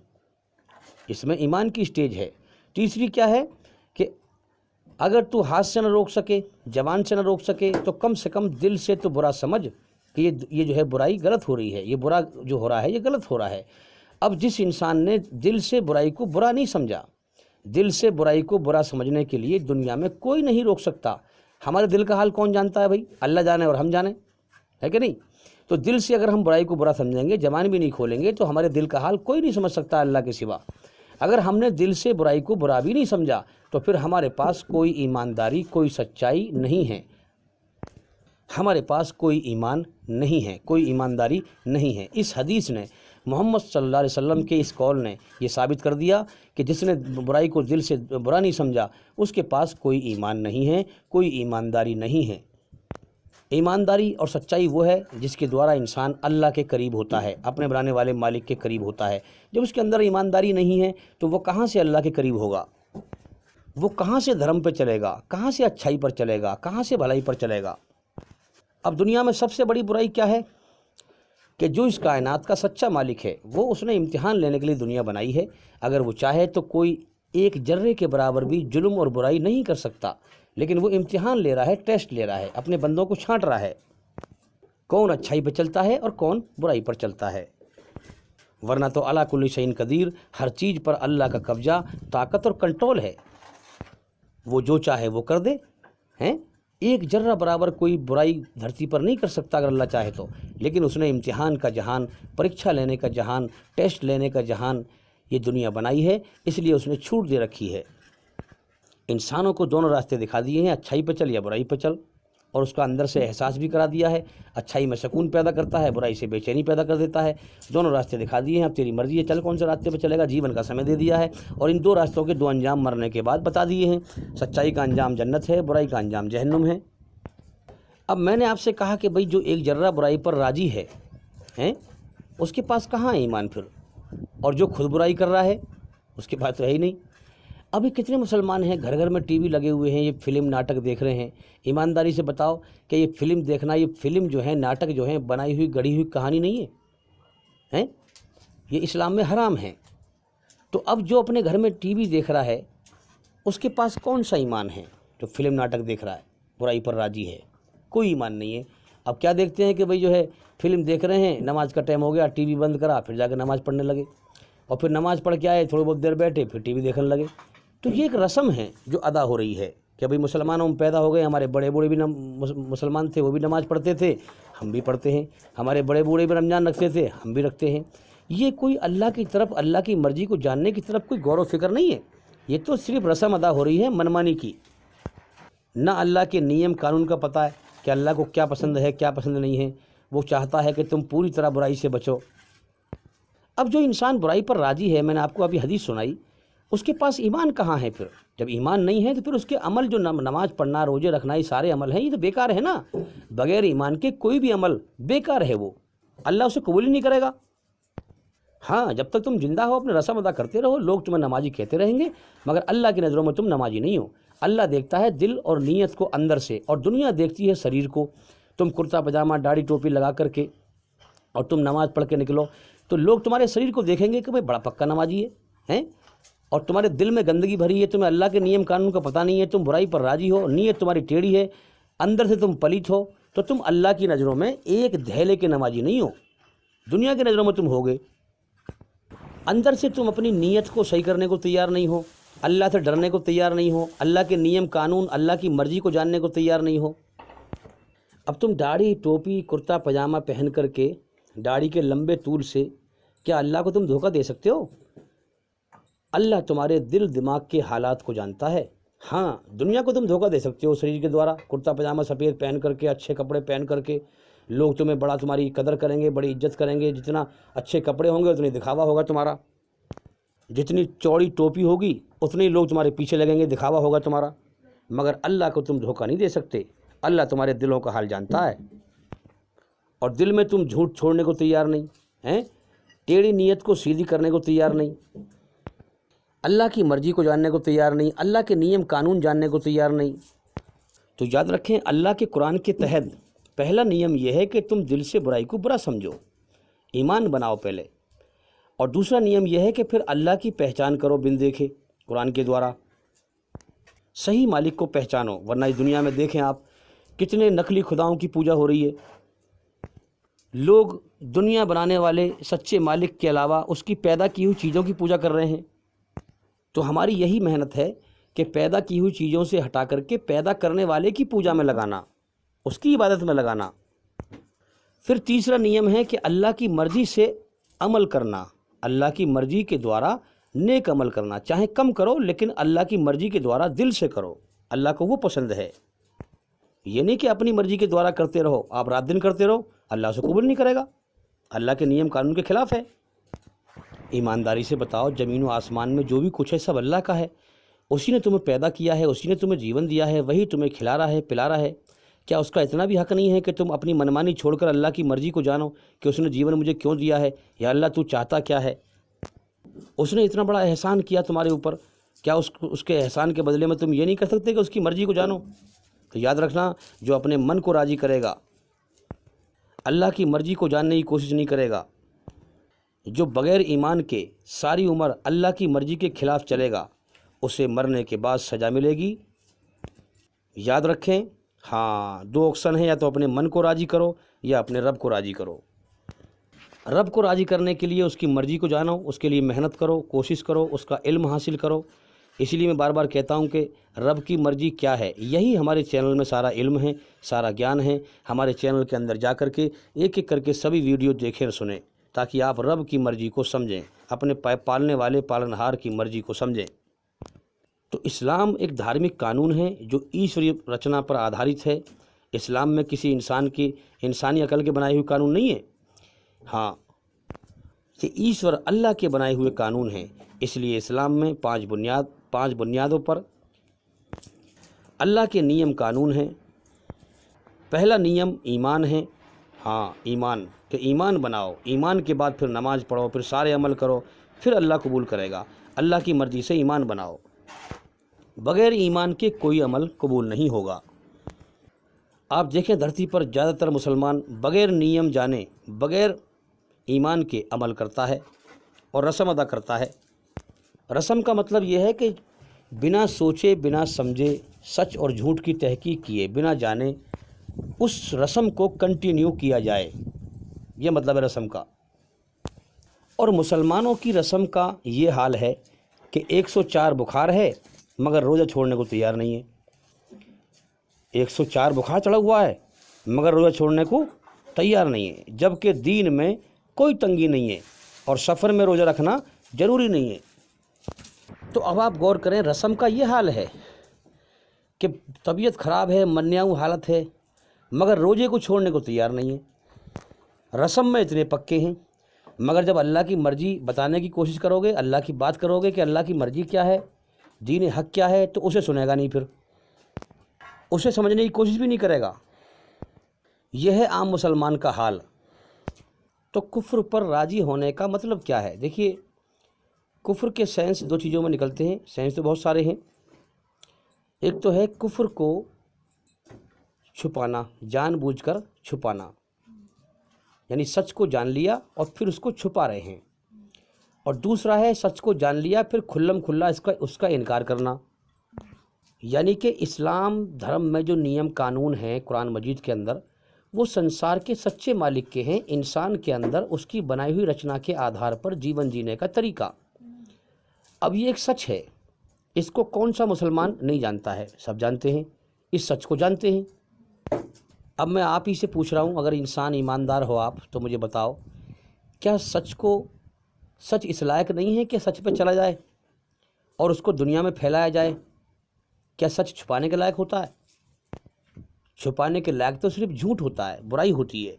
اس میں ایمان کی سٹیج ہے۔ تیسری کیا ہے کہ اگر تو ہاتھ سے نہ روک سکے، زبان سے نہ روک سکے، تو کم سے کم دل سے تو برا سمجھ کہ یہ جو ہے برائی غلط ہو رہی ہے، یہ برا جو ہو رہا ہے یہ غلط ہو رہا ہے۔ اب جس انسان نے دل سے برائی کو برا نہیں سمجھا، دل سے برائی کو برا سمجھنے کے لیے دنیا میں کوئی نہیں روک سکتا۔ ہمارے دل کا حال کون جانتا ہے بھائی؟ اللہ جانے اور ہم جانیں، ہے کہ نہیں؟ تو دل سے اگر ہم برائی کو برا سمجھیں گے، زبان بھی نہیں کھولیں گے، تو ہمارے دل کا حال کوئی نہیں سمجھ سکتا اللہ کے سوا۔ اگر ہم نے دل سے برائی کو برا بھی نہیں سمجھا تو پھر ہمارے پاس کوئی ایمانداری، کوئی سچائی نہیں ہے، ہمارے پاس کوئی ایمان نہیں ہے، کوئی ایمانداری نہیں ہے۔ اس حدیث نے، محمد صلی اللہ علیہ وسلم کے اس قول نے یہ ثابت کر دیا کہ جس نے برائی کو دل سے برا نہیں سمجھا اس کے پاس کوئی ایمان نہیں ہے، کوئی ایمانداری نہیں ہے۔ ایمانداری اور سچائی وہ ہے جس کے دوارا انسان اللہ کے قریب ہوتا ہے، اپنے بنانے والے مالک کے قریب ہوتا ہے۔ جب اس کے اندر ایمانداری نہیں ہے تو وہ کہاں سے اللہ کے قریب ہوگا؟ وہ کہاں سے دھرم پہ چلے گا؟ کہاں سے اچھائی پر چلے گا؟ کہاں سے بھلائی پر چلے گا؟ اب دنیا میں سب سے بڑی برائی کیا ہے کہ جو اس کائنات کا سچا مالک ہے، وہ اس نے امتحان لینے کے لیے دنیا بنائی ہے۔ اگر وہ چاہے تو کوئی ایک ذرے کے برابر بھی ظلم اور برائی نہیں کر سکتا، لیکن وہ امتحان لے رہا ہے، ٹیسٹ لے رہا ہے، اپنے بندوں کو چھانٹ رہا ہے، کون اچھائی پہ چلتا ہے اور کون برائی پر چلتا ہے۔ ورنہ تو علی کل شیء قدیر، ہر چیز پر اللہ کا قبضہ، طاقت اور کنٹرول ہے، وہ جو چاہے وہ کر دے۔ ایک ذرہ برابر کوئی برائی دھرتی پر نہیں کر سکتا اگر اللہ چاہے تو، لیکن اس نے امتحان کا جہان، پریکشا لینے کا جہان، ٹیسٹ لینے کا جہان یہ دنیا بنائی ہے، اس لیے اس نے چھوٹ دے رکھی ہے۔ انسانوں کو دونوں راستے دکھا دیے ہیں، اچھائی پہ چل یا برائی پہ چل، اور اس کا اندر سے احساس بھی کرا دیا ہے، اچھائی میں سکون پیدا کرتا ہے، برائی سے بے چینی پیدا کر دیتا ہے۔ دونوں راستے دکھا دیے ہیں، اب تیری مرضی ہے، چل کون سے راستے پہ چلے گا، جیون کا سمے دے دیا ہے، اور ان دو راستوں کے دو انجام مرنے کے بعد بتا دیے ہیں۔ سچائی کا انجام جنت ہے، برائی کا انجام جہنم ہے۔ اب میں نے آپ سے کہا کہ بھئی جو ایک ذرہ برائی پر راضی ہے اس کے پاس کہاں ہے ایمان پھر؟ اور جو خود برائی کر رہا ہے اس کے پاس تو ہے ہی نہیں۔ ابھی کتنے مسلمان ہیں گھر گھر میں ٹی وی لگے ہوئے ہیں، یہ فلم ناٹک دیکھ رہے ہیں۔ ایمانداری سے بتاؤ کہ یہ فلم دیکھنا، یہ فلم جو ہے، ناٹک جو ہے، بنائی ہوئی گڑھی ہوئی کہانی نہیں ہے، ہیں، یہ اسلام میں حرام ہیں۔ تو اب جو اپنے گھر میں ٹی وی دیکھ رہا ہے اس کے پاس کون سا ایمان ہے؟ جو فلم ناٹک دیکھ رہا ہے، برائی پر راضی ہے، کوئی ایمان نہیں ہے۔ اب کیا دیکھتے ہیں کہ بھئی جو ہے فلم دیکھ رہے ہیں، نماز کا ٹائم ہو گیا، ٹی وی بند کرا، پھر جا کے نماز پڑھنے لگے، اور پھر نماز پڑھ کے آئے، تھوڑی بہت دیر بیٹھے، پھر ٹی وی دیکھنے لگے۔ تو یہ ایک رسم ہے جو ادا ہو رہی ہے کہ بھئی مسلمانوں میں پیدا ہو گئے، ہمارے بڑے بوڑھے بھی مسلمان تھے، وہ بھی نماز پڑھتے تھے، ہم بھی پڑھتے ہیں، ہمارے بڑے بوڑھے بھی رمضان رکھتے تھے، ہم بھی رکھتے ہیں۔ یہ کوئی اللہ کی طرف، اللہ کی مرضی کو جاننے کی طرف کوئی غور و فکر نہیں ہے، یہ تو صرف رسم ادا ہو رہی ہے منمانی کی۔ نہ اللہ کے نیم قانون کا پتہ ہے کہ اللہ کو کیا پسند ہے کیا پسند نہیں ہے، وہ چاہتا ہے کہ تم پوری طرح برائی سے بچو۔ اب جو انسان برائی پر راضی ہے، میں نے آپ کو ابھی حدیث سنائی، اس کے پاس ایمان کہاں ہے؟ پھر جب ایمان نہیں ہے تو پھر اس کے عمل جو نماز پڑھنا، روزے رکھنا، یہ سارے عمل ہیں، یہ تو بیکار ہے نا۔ بغیر ایمان کے کوئی بھی عمل بیکار ہے، وہ اللہ اسے قبول ہی نہیں کرے گا۔ ہاں، جب تک تم زندہ ہو اپنے رسم ادا کرتے رہو، لوگ تمہیں نمازی کہتے رہیں گے، مگر اللہ کی نظروں میں تم نمازی نہیں ہو۔ اللہ دیکھتا ہے دل اور نیت کو اندر سے، اور دنیا دیکھتی ہے شریر کو۔ تم کرتا پجامہ، داڑھی ٹوپی لگا کر کے اور تم نماز پڑھ کے نکلو تو لوگ تمہارے شریر کو دیکھیں گے کہ بھئی بڑا پکا نمازی ہے، اور تمہارے دل میں گندگی بھری ہے، تمہیں اللہ کے نیم قانون کا پتہ نہیں ہے، تم برائی پر راضی ہو، نیت تمہاری ٹیڑھی ہے، اندر سے تم پلیت ہو، تو تم اللہ کی نظروں میں ایک دھیلے کے نمازی نہیں ہو۔ دنیا کی نظروں میں تم ہوگے، اندر سے تم اپنی نیت کو صحیح کرنے کو تیار نہیں ہو، اللہ سے ڈرنے کو تیار نہیں ہو، اللہ کے نیم قانون، اللہ کی مرضی کو جاننے کو تیار نہیں ہو۔ اب تم داڑھی ٹوپی کرتا پجامہ پہن کر کے، داڑھی کے لمبے طول سے، کیا اللہ کو تم دھوکہ دے سکتے ہو؟ اللہ تمہارے دل دماغ کے حالات کو جانتا ہے۔ ہاں، دنیا کو تم دھوکہ دے سکتے ہو شریر کے دوارا، کرتا پجامہ سفید پہن کر کے، اچھے کپڑے پہن کر کے، لوگ تمہیں بڑا، تمہاری قدر کریں گے، بڑی عزت کریں گے، جتنا اچھے کپڑے ہوں گے اتنی دکھاوا ہوگا تمہارا، جتنی چوڑی ٹوپی ہوگی اتنے لوگ تمہارے پیچھے لگیں گے، دکھاوا ہوگا تمہارا۔ مگر اللہ کو تم دھوکہ نہیں دے سکتے، اللہ تمہارے دلوں کا حال جانتا ہے، اور دل میں تم جھوٹ چھوڑنے کو تیار نہیں ہیں، ٹیڑھی نیت کو سیدھی کرنے کو تیار نہیں، اللہ کی مرضی کو جاننے کو تیار نہیں، اللہ کے نیم قانون جاننے کو تیار نہیں۔ تو یاد رکھیں، اللہ کے قرآن کے تحت پہلا نیم یہ ہے کہ تم دل سے برائی کو برا سمجھو، ایمان بناؤ پہلے، اور دوسرا نیم یہ ہے کہ پھر اللہ کی پہچان کرو بن دیکھے، قرآن کے دوارا صحیح مالک کو پہچانو، ورنہ اس دنیا میں دیکھیں آپ کتنے نقلی خداؤں کی پوجا ہو رہی ہے۔ لوگ دنیا بنانے والے سچے مالک کے علاوہ اس کی پیدا کی ہوئی چیزوں کی پوجا کر رہے ہیں۔ تو ہماری یہی محنت ہے کہ پیدا کی ہوئی چیزوں سے ہٹا کر کے پیدا کرنے والے کی پوجا میں لگانا، اس کی عبادت میں لگانا۔ پھر تیسرا نیم ہے کہ اللہ کی مرضی سے عمل کرنا، اللہ کی مرضی کے دوارا نیک عمل کرنا، چاہے کم کرو لیکن اللہ کی مرضی کے دوارا دل سے کرو، اللہ کو وہ پسند ہے۔ یہ نہیں کہ اپنی مرضی کے دوارا کرتے رہو، آپ رات دن کرتے رہو، اللہ سے قبول نہیں کرے گا، اللہ کے نیم قانون کے خلاف ہے۔ ایمانداری سے بتاؤ، زمین و آسمان میں جو بھی کچھ ہے سب اللہ کا ہے، اسی نے تمہیں پیدا کیا ہے، اسی نے تمہیں جیون دیا ہے، وہی تمہیں کھلا رہا ہے، پلا رہا ہے۔ کیا اس کا اتنا بھی حق نہیں ہے کہ تم اپنی منمانی چھوڑ کر اللہ کی مرضی کو جانو کہ اس نے جیون مجھے کیوں دیا ہے، یا اللہ تو چاہتا کیا ہے؟ اس نے اتنا بڑا احسان کیا تمہارے اوپر، کیا اس کے احسان کے بدلے میں تم یہ نہیں کر سکتے کہ اس کی مرضی کو جانو؟ تو یاد رکھنا، جو اپنے من کو راضی کرے گا، اللہ کی مرضی کو جاننے کی کوشش نہیں کرے گا، جو بغیر ایمان کے ساری عمر اللہ کی مرضی کے خلاف چلے گا، اسے مرنے کے بعد سزا ملے گی۔ یاد رکھیں، ہاں، دو آپشن ہیں، یا تو اپنے من کو راضی کرو یا اپنے رب کو راضی کرو۔ رب کو راضی کرنے کے لیے اس کی مرضی کو جانو، اس کے لیے محنت کرو، کوشش کرو، اس کا علم حاصل کرو۔ اسی لیے میں بار بار کہتا ہوں کہ رب کی مرضی کیا ہے، یہی ہمارے چینل میں سارا علم ہے، سارا گیان ہے۔ ہمارے چینل کے اندر جا کر کے ایک ایک کر کے سبھی ویڈیو دیکھیں اور سنیں، تاکہ آپ رب کی مرضی کو سمجھیں، اپنے پالنے والے پالنہار کی مرضی کو سمجھیں۔ تو اسلام ایک دھارمک قانون ہے جو ایشوری رچنا پر آدھارت ہے۔ اسلام میں کسی انسان کی انسانی عقل کے بنائے ہوئے قانون نہیں ہے، ہاں، یہ ایشور اللہ کے بنائے ہوئے قانون ہیں۔ اس لیے اسلام میں پانچ بنیادوں پر اللہ کے نیم قانون ہیں۔ پہلا نیم ایمان ہے، ہاں، ایمان، کہ ایمان بناؤ، ایمان کے بعد پھر نماز پڑھو، پھر سارے عمل کرو، پھر اللہ قبول کرے گا۔ اللہ کی مرضی سے ایمان بناؤ، بغیر ایمان کے کوئی عمل قبول نہیں ہوگا۔ آپ دیکھیں دھرتی پر زیادہ تر مسلمان بغیر نیم جانے، بغیر ایمان کے عمل کرتا ہے اور رسم ادا کرتا ہے۔ رسم کا مطلب یہ ہے کہ بنا سوچے بنا سمجھے سچ اور جھوٹ کی تحقیق کیے بنا جانے اس رسم کو کنٹینیو کیا جائے، یہ مطلب ہے رسم کا۔ اور مسلمانوں کی رسم کا یہ حال ہے کہ 104 بخار ہے مگر روزہ چھوڑنے کو تیار نہیں ہے۔ 104 بخار چڑھا ہوا ہے مگر روزہ چھوڑنے کو تیار نہیں ہے، جبکہ دین میں کوئی تنگی نہیں ہے اور سفر میں روزہ رکھنا ضروری نہیں ہے۔ تو اب آپ غور کریں، رسم کا یہ حال ہے کہ طبیعت خراب ہے، منیاؤ حالت ہے، مگر روزے کو چھوڑنے کو تیار نہیں ہے۔ رسم میں اتنے پکے ہیں، مگر جب اللہ کی مرضی بتانے کی کوشش کرو گے، اللہ کی بات کرو گے کہ اللہ کی مرضی کیا ہے، دین حق کیا ہے، تو اسے سنے گا نہیں، پھر اسے سمجھنے کی کوشش بھی نہیں کرے گا۔ یہ ہے عام مسلمان کا حال۔ تو کفر پر راضی ہونے کا مطلب کیا ہے؟ دیکھیے، کفر کے سینس دو چیزوں میں نکلتے ہیں، سینس تو بہت سارے ہیں۔ ایک تو ہے کفر کو چھپانا، جان بوجھ کر چھپانا، یعنی سچ کو جان لیا اور پھر اس کو چھپا رہے ہیں۔ اور دوسرا ہے سچ کو جان لیا پھر کھلم کھلا اس کا انکار کرنا، یعنی کہ اسلام دھرم میں جو نیم قانون ہیں قرآن مجید کے اندر، وہ سنسار کے سچے مالک کے ہیں، انسان کے اندر اس کی بنائی ہوئی رچنا کے آدھار پر جیون جینے کا طریقہ۔ اب یہ ایک سچ ہے، اس کو کون سا مسلمان نہیں جانتا ہے؟ سب جانتے ہیں، اس سچ کو جانتے ہیں۔ اب میں آپ ہی سے پوچھ رہا ہوں، اگر انسان ایماندار ہو آپ تو مجھے بتاؤ، کیا سچ اس لائق نہیں ہے کہ سچ پہ چلا جائے اور اس کو دنیا میں پھیلایا جائے؟ کیا سچ چھپانے کے لائق ہوتا ہے؟ چھپانے کے لائق تو صرف جھوٹ ہوتا ہے، برائی ہوتی ہے۔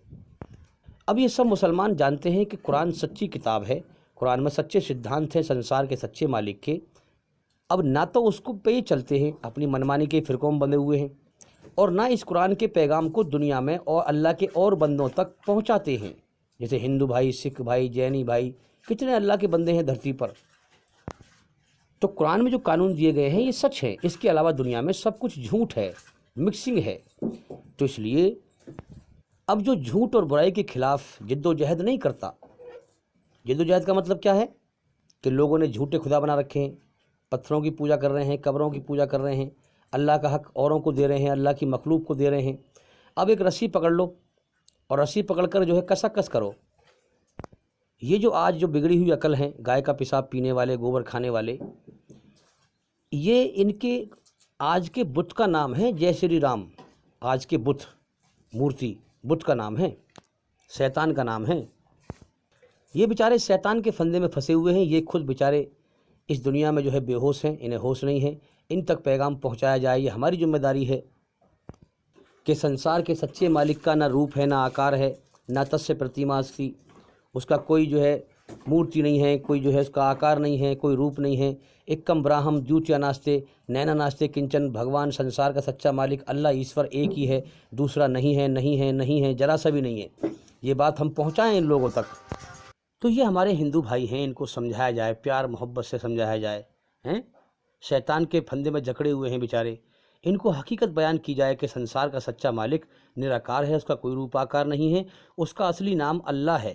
اب یہ سب مسلمان جانتے ہیں کہ قرآن سچی کتاب ہے، قرآن میں سچے سدھانت ہیں سنسار کے سچے مالک کے۔ اب نہ تو اس کو پہ ہی چلتے ہیں، اپنی منمانی کے فرقوں میں بندھے ہوئے ہیں، اور نہ اس قرآن کے پیغام کو دنیا میں اور اللہ کے اور بندوں تک پہنچاتے ہیں، جیسے ہندو بھائی، سکھ بھائی، جینی بھائی، کتنے اللہ کے بندے ہیں دھرتی پر۔ تو قرآن میں جو قانون دیے گئے ہیں یہ سچ ہے، اس کے علاوہ دنیا میں سب کچھ جھوٹ ہے، مکسنگ ہے۔ تو اس لیے اب جو جھوٹ اور برائی کے خلاف جد و جہد نہیں کرتا، جد و جہد کا مطلب کیا ہے کہ لوگوں نے جھوٹے خدا بنا رکھے ہیں، پتھروں کی پوجا کر رہے ہیں، قبروں کی پوجا کر رہے ہیں، اللہ کا حق اوروں کو دے رہے ہیں، اللہ کی مخلوق کو دے رہے ہیں۔ اب ایک رسی پکڑ لو اور رسی پکڑ کر جو ہے کسا کس کرو۔ یہ جو آج جو بگڑی ہوئی عقل ہیں، گائے کا پیشاب پینے والے، گوبر کھانے والے، یہ ان کے آج کے بت کا نام ہے جے شری رام۔ آج کے بت، مورتی، بت کا نام ہے، شیطان کا نام ہے۔ یہ بیچارے شیطان کے فندے میں پھنسے ہوئے ہیں، یہ خود بیچارے اس دنیا میں جو ہے بے ہوش ہیں، انہیں ہوش نہیں ہے، ان تک پیغام پہنچایا جائے، یہ ہماری ذمہ داری ہے کہ سنسار کے سچے مالک کا نہ روپ ہے، نہ آکار ہے، نہ تسیہ پرتیما استی، اس کا کوئی جو ہے مورتی نہیں ہے، کوئی جو ہے اس کا آکار نہیں ہے، کوئی روپ نہیں ہے۔ ایکم براہم دوتیا ناستے نینا ناستے کنچن، بھگوان سنسار کا سچا مالک اللہ ایشور ایک ہی ہے، دوسرا نہیں ہے، نہیں ہے، نہیں ہے، ذرا سا بھی نہیں ہے۔ یہ بات ہم پہنچائیں ان لوگوں تک۔ تو یہ ہمارے ہندو بھائی ہیں، ان کو سمجھایا جائے، پیار محبت سے سمجھایا جائے، ہیں شیطان کے پھندے میں جکڑے ہوئے ہیں بیچارے، ان کو حقیقت بیان کی جائے کہ سنسار کا سچا مالک نراکار ہے، اس کا کوئی روپ آکار نہیں ہے، اس کا اصلی نام اللہ ہے۔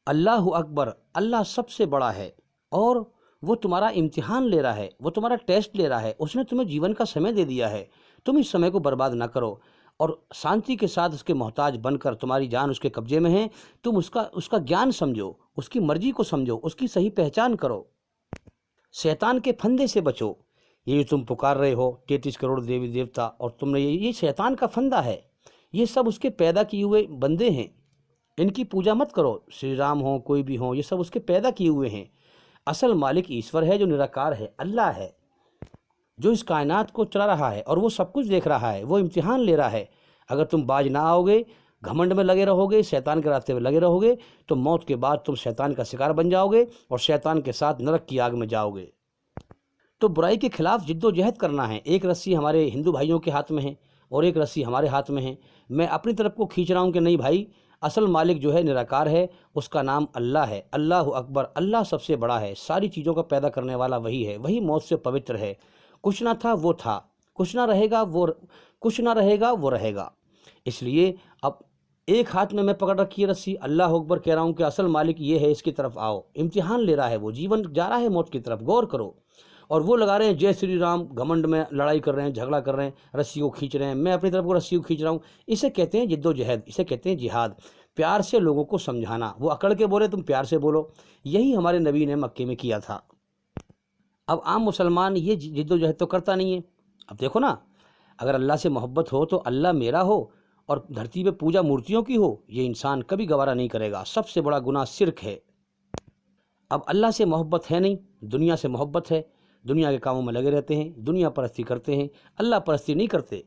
اللہ اکبر، اللہ سب سے بڑا ہے، اور وہ تمہارا امتحان لے رہا ہے، وہ تمہارا ٹیسٹ لے رہا ہے، اس نے تمہیں جیون کا سمے دے دیا ہے، تم اس سمے کو برباد نہ کرو، اور شانتی کے ساتھ اس کے محتاج بن کر، تمہاری جان اس کے قبضے میں ہے، تم اس کا گیان سمجھو، اس کی مرضی کو سمجھو، اس کی صحیح پہچان کرو، شیطان کے پھندے سے بچو۔ یہ جو تم پکار رہے ہو 33 کروڑ دیوی دیوتا، اور تم نے یہ شیطان کا پھندہ ہے، یہ سب اس کے پیدا کیے ہوئے بندے ہیں، ان کی پوجا مت کرو، شری رام ہوں کوئی بھی ہوں، یہ سب اس کے پیدا کیے ہوئے ہیں۔ اصل مالک ایشور ہے جو نراکار ہے، اللہ ہے، جو اس کائنات کو چلا رہا ہے اور وہ سب کچھ دیکھ رہا ہے، وہ امتحان لے رہا ہے۔ اگر تم باز نہ آؤ گے، گھمنڈ میں لگے رہو گے، شیطان کے راستے میں لگے رہو گے، تو موت کے بعد تم شیطان کا شکار بن جاؤ گے اور شیطان کے ساتھ نرک کی آگ میں جاؤ گے۔ تو برائی کے خلاف جد و جہد کرنا ہے۔ ایک رسی ہمارے ہندو بھائیوں کے ہاتھ میں ہے اور ایک رسی ہمارے ہاتھ میں ہے۔ میں اپنی طرف کو کھینچ رہا ہوں کہ نہیں بھائی، اصل مالک جو ہے نراکار ہے، اس کا نام اللہ ہے، اللہ اکبر، اللہ سب سے بڑا ہے، ساری چیزوں کا پیدا کرنے والا وہی ہے، وہی موت سے پوتر ہے، کچھ نہ تھا وہ تھا، کچھ نہ رہے گا وہ رہے گا۔ اس لیے اب ایک ہاتھ میں پکڑ رکھی ہے رسی، اللہ اکبر کہہ رہا ہوں کہ اصل مالک یہ ہے، اس کی طرف آؤ، امتحان لے رہا ہے، وہ جیون جا رہا ہے موت کی طرف، غور کرو۔ اور وہ لگا رہے ہیں جے شری رام، گھمنڈ میں لڑائی کر رہے ہیں، جھگڑا کر رہے ہیں، رسی کو کھینچ رہے ہیں، میں اپنی طرف کو رسی کو کھینچ رہا ہوں۔ اسے کہتے ہیں جد و جہد، اسے کہتے ہیں جہاد، پیار سے لوگوں کو سمجھانا۔ وہ اکڑ کے بولے تم پیار سے بولو، یہی ہمارے نبی نے مکے میں کیا تھا۔ اب عام مسلمان یہ جد و جہد تو کرتا نہیں ہے۔ اب دیکھو نا، اگر اللہ سے محبت ہو تو اللہ میرا ہو اور دھرتی پہ پوجا مورتیوں کی ہو، یہ انسان کبھی گوارا نہیں کرے گا۔ سب سے بڑا گناہ شرک ہے۔ اب اللہ سے محبت ہے نہیں، دنیا سے محبت ہے، دنیا کے کاموں میں لگے رہتے ہیں، دنیا پرستی کرتے ہیں، اللہ پرستی نہیں کرتے۔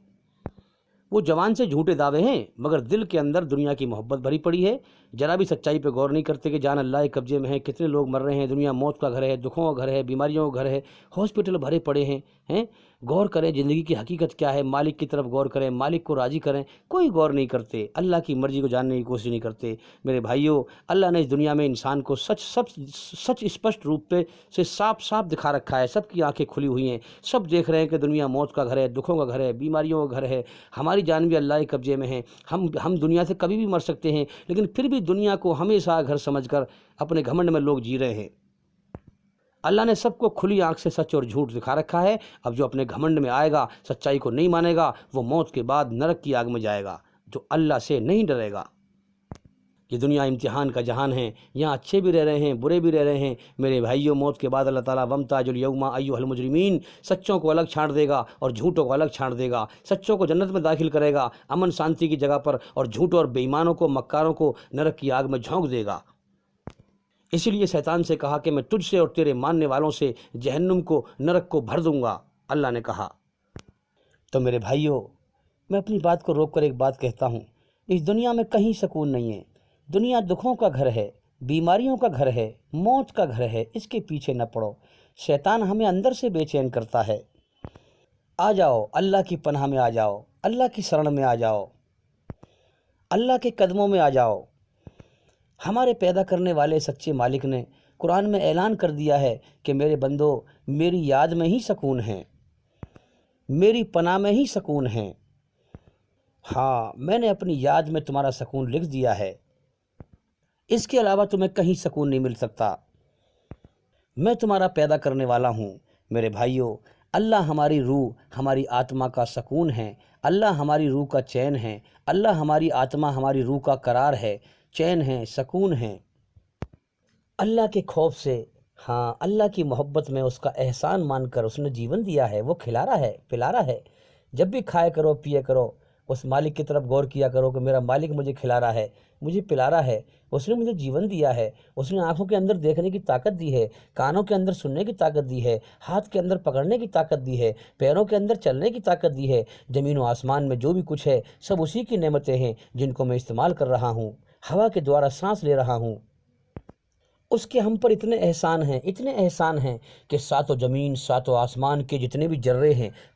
وہ جوان سے جھوٹے دعوے ہیں مگر دل کے اندر دنیا کی محبت بھری پڑی ہے، ذرا بھی سچائی پہ غور نہیں کرتے کہ جان اللہ کے قبضے میں ہے، کتنے لوگ مر رہے ہیں، دنیا موت کا گھر ہے، دکھوں کا گھر ہے، بیماریوں کا گھر ہے، ہاسپٹل بھرے پڑے ہیں۔ غور کریں زندگی کی حقیقت کیا ہے، مالک کی طرف غور کریں، مالک کو راضی کریں۔ کوئی غور نہیں کرتے، اللہ کی مرضی کو جاننے کی کوشش نہیں کرتے۔ میرے بھائیوں، اللہ نے اس دنیا میں انسان کو سچ اسپشٹ روپ پہ سے صاف صاف دکھا رکھا ہے، سب کی آنکھیں کھلی ہوئی ہیں، سب دیکھ رہے ہیں کہ دنیا موت کا گھر ہے، دکھوں کا گھر ہے، بیماریوں کا گھر ہے، ہماری جان بھی اللہ کے قبضے میں ہے، ہم دنیا سے کبھی بھی مر سکتے ہیں، لیکن پھر بھی دنیا کو ہمیشہ گھر سمجھ کر اپنے گھمنڈ میں لوگ جی رہے ہیں۔ اللہ نے سب کو کھلی آنکھ سے سچ اور جھوٹ دکھا رکھا ہے۔ اب جو اپنے گھمنڈ میں آئے گا، سچائی کو نہیں مانے گا، وہ موت کے بعد نرک کی آگ میں جائے گا۔ جو اللہ سے نہیں ڈرے گا، یہ دنیا امتحان کا جہان ہے، یہاں اچھے بھی رہ رہے ہیں، برے بھی رہ رہے ہیں۔ میرے بھائیوں، موت کے بعد اللہ تعالیٰ وَامْتَازُوا الْيَوْمَ أَيُّهَا الْمُجْرِمِينَ، سچوں کو الگ چھانٹ دے گا اور جھوٹوں کو الگ چھانٹ دے گا۔ سچوں کو جنت میں داخل کرے گا امن شانتی کی جگہ پر، اور جھوٹوں اور بے ایمانوں کو، مکاروں کو نرک کی آگ میں جھونک دے گا۔ اسی لیے شیطان سے کہا کہ میں تجھ سے اور تیرے ماننے والوں سے جہنم کو، نرک کو بھر دوں گا، اللہ نے کہا۔ تو میرے بھائیوں، میں اپنی بات کو روک کر ایک بات کہتا ہوں، اس دنیا میں کہیں سکون نہیں ہے۔ دنیا دکھوں کا گھر ہے، بیماریوں کا گھر ہے، موت کا گھر ہے، اس کے پیچھے نہ پڑو۔ شیطان ہمیں اندر سے بے چین کرتا ہے۔ آ جاؤ، اللہ کی پناہ میں آ جاؤ، اللہ کی شرن میں آ جاؤ، اللہ کے قدموں میں آ جاؤ۔ ہمارے پیدا کرنے والے سچے مالک نے قرآن میں اعلان کر دیا ہے کہ میرے بندو، میری یاد میں ہی سکون ہے، میری پناہ میں ہی سکون ہے۔ ہاں، میں نے اپنی یاد میں تمہارا سکون لکھ دیا ہے، اس کے علاوہ تمہیں کہیں سکون نہیں مل سکتا۔ میں تمہارا پیدا کرنے والا ہوں۔ میرے بھائیوں، اللہ ہماری روح، ہماری آتما کا سکون ہے، اللہ ہماری روح کا چین ہے، اللہ ہماری آتما، ہماری روح کا قرار ہے، چین ہے، سکون ہے۔ اللہ کے خوف سے، ہاں، اللہ کی محبت میں اس کا احسان مان کر اس نے جیون دیا ہے، وہ کھلا رہا ہے، پلا رہا ہے۔ جب بھی کھائے کرو، پیے کرو، اس مالک کی طرف غور کیا کرو کہ میرا مالک مجھے کھلا رہا ہے، مجھے پلا رہا ہے، اس نے مجھے جیون دیا ہے، اس نے آنکھوں کے اندر دیکھنے کی طاقت دی ہے، کانوں کے اندر سننے کی طاقت دی ہے، ہاتھ کے اندر پکڑنے کی طاقت دی ہے، پیروں کے اندر چلنے کی طاقت دی ہے۔ زمین و آسمان میں جو بھی کچھ ہے، سب اسی کی نعمتیں ہیں جن کو میں استعمال کر رہا ہوں، ہوا کے دوارا سانس لے رہا ہوں۔ اس کے ہم پر اتنے احسان ہیں، اتنے احسان ہیں کہ ساتوں زمین، ساتوں آسمان کے جتنے بھی ذرے ہیں،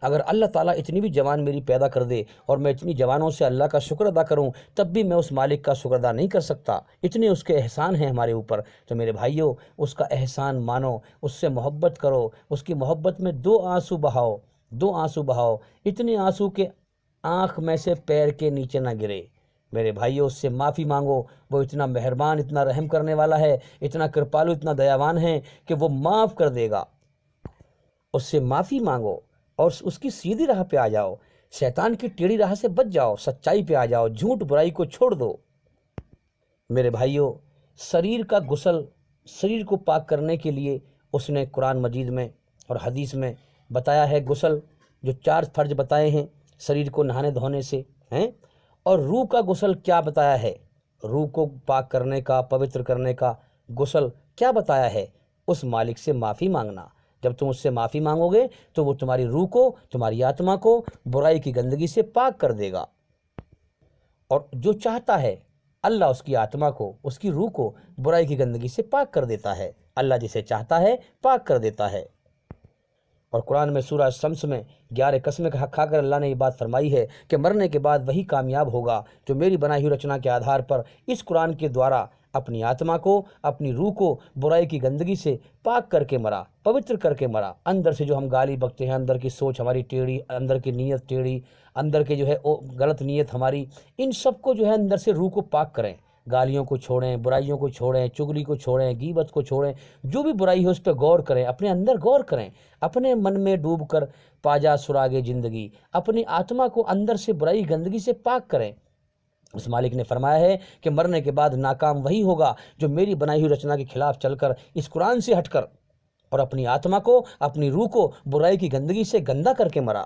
اگر اللہ تعالیٰ اتنی بھی جوان میری پیدا کر دے اور میں اتنی جوانوں سے اللہ کا شکر ادا کروں، تب بھی میں اس مالک کا شکر ادا نہیں کر سکتا، اتنے اس کے احسان ہیں ہمارے اوپر۔ تو میرے بھائیوں، اس کا احسان مانو، اس سے محبت کرو، اس کی محبت میں دو آنسو بہاؤ، دو آنسو بہاؤ، اتنے آنسو کہ آنکھ میں سے پیر کے نیچے نہ گرے۔ میرے بھائیوں، اس سے معافی مانگو، وہ اتنا مہربان، اتنا رحم کرنے والا ہے، اتنا کرپالو، اتنا دیاوان ہے کہ وہ معاف کر دے گا۔ اس سے معافی مانگو اور اس کی سیدھی راہ پہ آ جاؤ، شیطان کی ٹیڑھی راہ سے بچ جاؤ، سچائی پہ آ جاؤ، جھوٹ برائی کو چھوڑ دو۔ میرے بھائیوں، شریر کا غسل، شریر کو پاک کرنے کے لیے اس نے قرآن مجید میں اور حدیث میں بتایا ہے غسل، جو 4 فرض بتائے ہیں شریر کو نہانے دھونے سے ہیں۔ اور روح کا غسل کیا بتایا ہے، روح کو پاک کرنے کا، پوتر کرنے کا غسل کیا بتایا ہے، اس مالک سے معافی مانگنا۔ جب تم اس سے معافی مانگو گے تو وہ تمہاری روح کو، تمہاری آتما کو برائی کی گندگی سے پاک کر دے گا۔ اور جو چاہتا ہے اللہ اس کی آتما کو، اس کی روح کو برائی کی گندگی سے پاک کر دیتا ہے، اللہ جسے چاہتا ہے پاک کر دیتا ہے۔ اور قرآن میں سورہ شمس میں 11 قسمیں کھا کر اللہ نے یہ بات فرمائی ہے کہ مرنے کے بعد وہی کامیاب ہوگا جو میری بنائی ہوئی رچنا کے آدھار پر اس قرآن کے دوارا اپنی آتما کو، اپنی روح کو برائی کی گندگی سے پاک کر کے مرا، پوتر کر کے مرا۔ اندر سے جو ہم گالی بکتے ہیں، اندر کی سوچ ہماری ٹیڑھی، اندر کی نیت ٹیڑھی، اندر کے جو ہے غلط نیت ہماری، ان سب کو جو ہے اندر سے روح کو پاک کریں۔ گالیوں کو چھوڑیں، برائیوں کو چھوڑیں، چغلی کو چھوڑیں، غیبت کو چھوڑیں، جو بھی برائی ہے اس پہ غور کریں، اپنے اندر غور کریں، اپنے من میں ڈوب کر پاجا سراغ زندگی، اپنی آتما کو اندر سے برائی گندگی سے پاک کریں۔ اس مالک نے فرمایا ہے کہ مرنے کے بعد ناکام وہی ہوگا جو میری بنائی ہوئی رچنا کے خلاف چل کر، اس قرآن سے ہٹ کر، اور اپنی آتما کو، اپنی روح کو برائی کی گندگی سے گندا کر کے مرا۔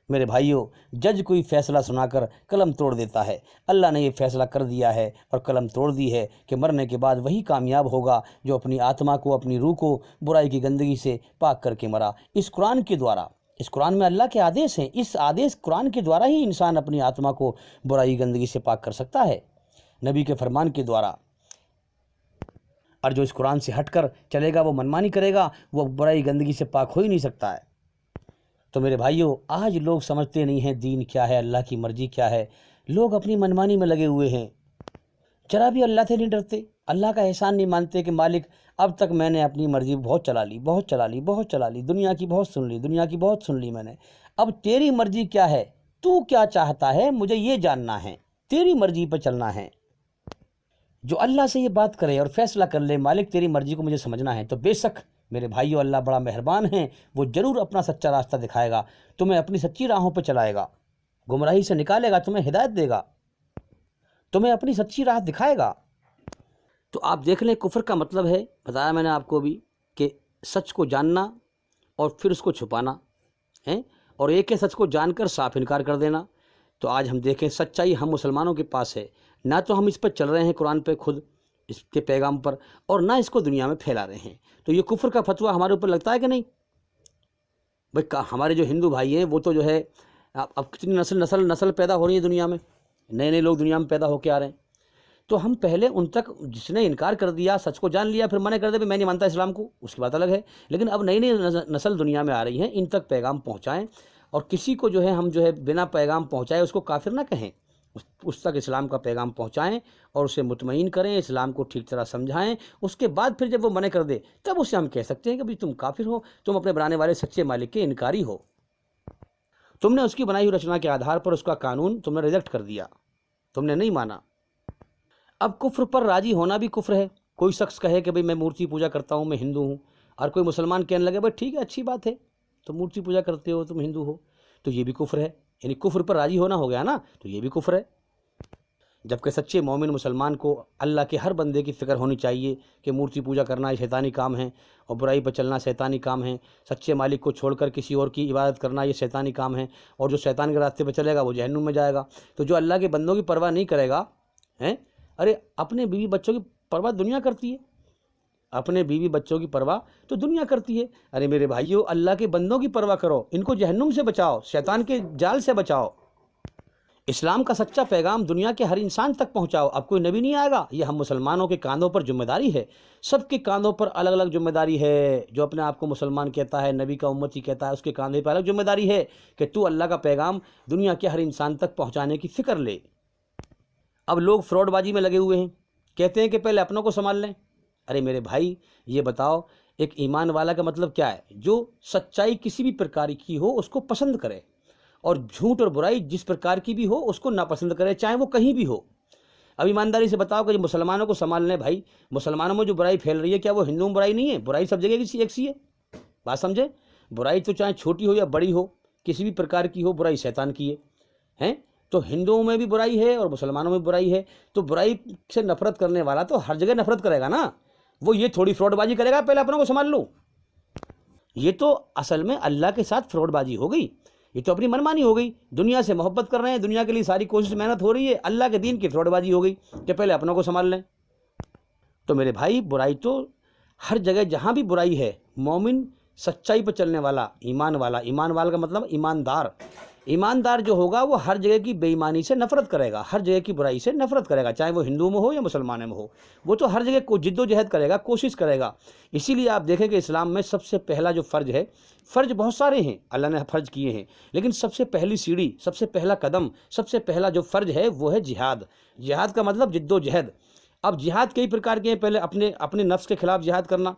میرے بھائیوں، جج کوئی فیصلہ سنا کر قلم توڑ دیتا ہے۔ اللہ نے یہ فیصلہ کر دیا ہے اور قلم توڑ دی ہے کہ مرنے کے بعد وہی کامیاب ہوگا جو اپنی آتما کو، اپنی روح کو برائی کی گندگی سے پاک کر کے مرا۔ اس قرآن کے دوارا، اس قرآن میں اللہ کے آدیش ہیں، اس آدیش قرآن کے دوارا ہی انسان اپنی آتما کو برائی گندگی سے پاک کر سکتا ہے، نبی کے فرمان کے دوارا۔ اور جو اس قرآن سے ہٹ کر چلے گا، وہ منمانی کرے گا، وہ برائی گندگی سے پاک ہو ہی نہیں سکتا ہے۔ تو میرے بھائیوں، آج لوگ سمجھتے نہیں ہیں دین کیا ہے، اللہ کی مرضی کیا ہے۔ لوگ اپنی منمانی میں لگے ہوئے ہیں، ذرا بھی اللہ سے نہیں ڈرتے، اللہ کا احسان نہیں مانتے کہ مالک اب تک میں نے اپنی مرضی بہت چلا لی، بہت چلا لی، بہت چلا لی، دنیا کی بہت سن لی، دنیا کی بہت سن لی میں نے، اب تیری مرضی کیا ہے، تو کیا چاہتا ہے، مجھے یہ جاننا ہے، تیری مرضی پہ چلنا ہے۔ جو اللہ سے یہ بات کرے اور فیصلہ کر لے مالک تیری مرضی کو مجھے سمجھنا ہے، تو بے شک میرے بھائیو اللہ بڑا مہربان ہے، وہ ضرور اپنا سچا راستہ دکھائے گا، تمہیں اپنی سچی راہوں پہ چلائے گا، گمراہی سے نکالے گا، تمہیں ہدایت دے گا، تمہیں اپنی سچی راہ دکھائے گا۔ تو آپ دیکھ لیں، کفر کا مطلب ہے، بتایا میں نے آپ کو بھی، کہ سچ کو جاننا اور پھر اس کو چھپانا ہے، اور ایک ہے سچ کو جان کر صاف انکار کر دینا۔ تو آج ہم دیکھیں سچائی ہم مسلمانوں کے پاس ہے، نہ تو ہم اس پر چل رہے ہیں قرآن پہ خود اس کے پیغام پر، اور نہ اس کو دنیا میں پھیلا رہے ہیں۔ تو یہ کفر کا فتویٰ ہمارے اوپر لگتا ہے کہ نہیں؟ بھائی ہمارے جو ہندو بھائی ہیں وہ تو جو ہے اب کتنی نسل پیدا ہو رہی ہے دنیا میں، نئے نئے لوگ دنیا میں پیدا ہو کے آ رہے ہیں، تو ہم پہلے ان تک جس نے انکار کر دیا، سچ کو جان لیا، پھر منع کر دے میں نہیں مانتا اسلام کو، اس کی بات الگ ہے، لیکن اب نئی نئی نسل دنیا میں آ رہی ہیں، ان تک پیغام پہنچائیں، اور کسی کو جو ہے ہم جو ہے بنا پیغام پہنچائے اس کو کافر نہ کہیں، اس تک اسلام کا پیغام پہنچائیں اور اسے مطمئن کریں، اسلام کو ٹھیک طرح سمجھائیں، اس کے بعد پھر جب وہ منع کر دے تب اسے ہم کہہ سکتے ہیں کہ بھئی تم کافر ہو، تم اپنے بنانے والے سچے مالک کے انکاری ہو، تم نے اس کی بنائی ہوئی رچنا کے آدھار پر اس کا قانون تم نے ریجیکٹ کر دیا، تم نے نہیں مانا۔ اب کفر پر راضی ہونا بھی کفر ہے، کوئی شخص کہے کہ بھئی میں مورتی پوجا کرتا ہوں، میں ہندو ہوں، اور کوئی مسلمان کہنے لگے بھئی ٹھیک ہے اچھی بات ہے، تم مورتی پوجا کرتے ہو، تم ہندو ہو، تو یہ بھی کفر ہے، یعنی کفر پر راضی ہونا ہو گیا نا، تو یہ بھی کفر ہے۔ جبکہ سچے مومن مسلمان کو اللہ کے ہر بندے کی فکر ہونی چاہیے کہ مورتی پوجا کرنا یہ شیطانی کام ہے، اور برائی پر چلنا شیطانی کام ہے، سچے مالک کو چھوڑ کر کسی اور کی عبادت کرنا یہ شیطانی کام ہے، اور جو شیطان کے راستے پہ چلے گا وہ جہنم میں جائے گا۔ تو جو اللہ کے بندوں کی پرواہ نہیں کرے گا، ارے اپنے بیوی بچوں کی پرواہ دنیا کرتی ہے، اپنے بیوی بچوں کی پرواہ تو دنیا کرتی ہے، ارے میرے بھائیو اللہ کے بندوں کی پرواہ کرو، ان کو جہنم سے بچاؤ، شیطان کے جال سے بچاؤ، اسلام کا سچا پیغام دنیا کے ہر انسان تک پہنچاؤ۔ اب کوئی نبی نہیں آئے گا، یہ ہم مسلمانوں کے کاندھوں پر ذمہ داری ہے، سب کے کاندھوں پر الگ الگ ذمہ داری ہے، جو اپنے آپ کو مسلمان کہتا ہے، نبی کا امتی کہتا ہے، اس کے کاندھے پر الگ ذمہ داری ہے کہ تو اللہ کا پیغام دنیا کے ہر انسان تک پہنچانے کی فکر لے۔ اب لوگ فراڈ بازی میں لگے ہوئے ہیں، کہتے ہیں کہ پہلے اپنوں کو سنبھال لیں۔ ارے میرے بھائی یہ بتاؤ، ایک ایمان والا کا مطلب کیا ہے؟ جو سچائی کسی بھی پرکار کی ہو اس کو پسند کرے، اور جھوٹ اور برائی جس پرکار کی بھی ہو اس کو ناپسند کرے، چاہے وہ کہیں بھی ہو۔ اب ایمانداری سے بتاؤ کہ جو مسلمانوں کو سنبھال لیں، بھائی مسلمانوں میں جو برائی پھیل رہی ہے کیا وہ ہندوؤں میں برائی نہیں ہے؟ برائی سب جگہ ایک سی ہے، بات سمجھے؟ برائی تو چاہے چھوٹی ہو یا بڑی ہو، کسی بھی پرکار کی ہو، برائی شیطان کی ہے، تو ہندوؤں میں بھی برائی ہے اور مسلمانوں میں برائی ہے، تو برائی سے نفرت کرنے والا تو ہر جگہ نفرت کرے گا نا، وہ یہ تھوڑی فراڈ بازی کرے گا پہلے اپنوں کو سنبھال لوں، یہ تو اصل میں اللہ کے ساتھ فراڈ بازی ہو گئی، یہ تو اپنی منمانی ہو گئی، دنیا سے محبت کر رہے ہیں، دنیا کے لیے ساری کوشش محنت ہو رہی ہے، اللہ کے دین کی فراڈ بازی ہو گئی کہ پہلے اپنوں کو سنبھال لیں۔ تو میرے بھائی برائی تو ہر جگہ جہاں بھی برائی ہے، مومن سچائی پر چلنے والا، ایمان والا کا مطلب ایماندار جو ہوگا وہ ہر جگہ کی بے ایمانی سے نفرت کرے گا، ہر جگہ کی برائی سے نفرت کرے گا، چاہے وہ ہندو میں ہو یا مسلمان میں ہو، وہ تو ہر جگہ کو جد و جہد کرے گا، کوشش کرے گا۔ اسی لیے آپ دیکھیں کہ اسلام میں سب سے پہلا جو فرض ہے، فرض بہت سارے ہیں اللہ نے فرض کیے ہیں، لیکن سب سے پہلی سیڑھی، سب سے پہلا قدم، سب سے پہلا جو فرض ہے وہ ہے جہاد۔ جہاد کا مطلب جد و جہد، اب جہاد کئی پرکار کے ہیں، پہلے اپنے نفس کے خلاف جہاد کرنا،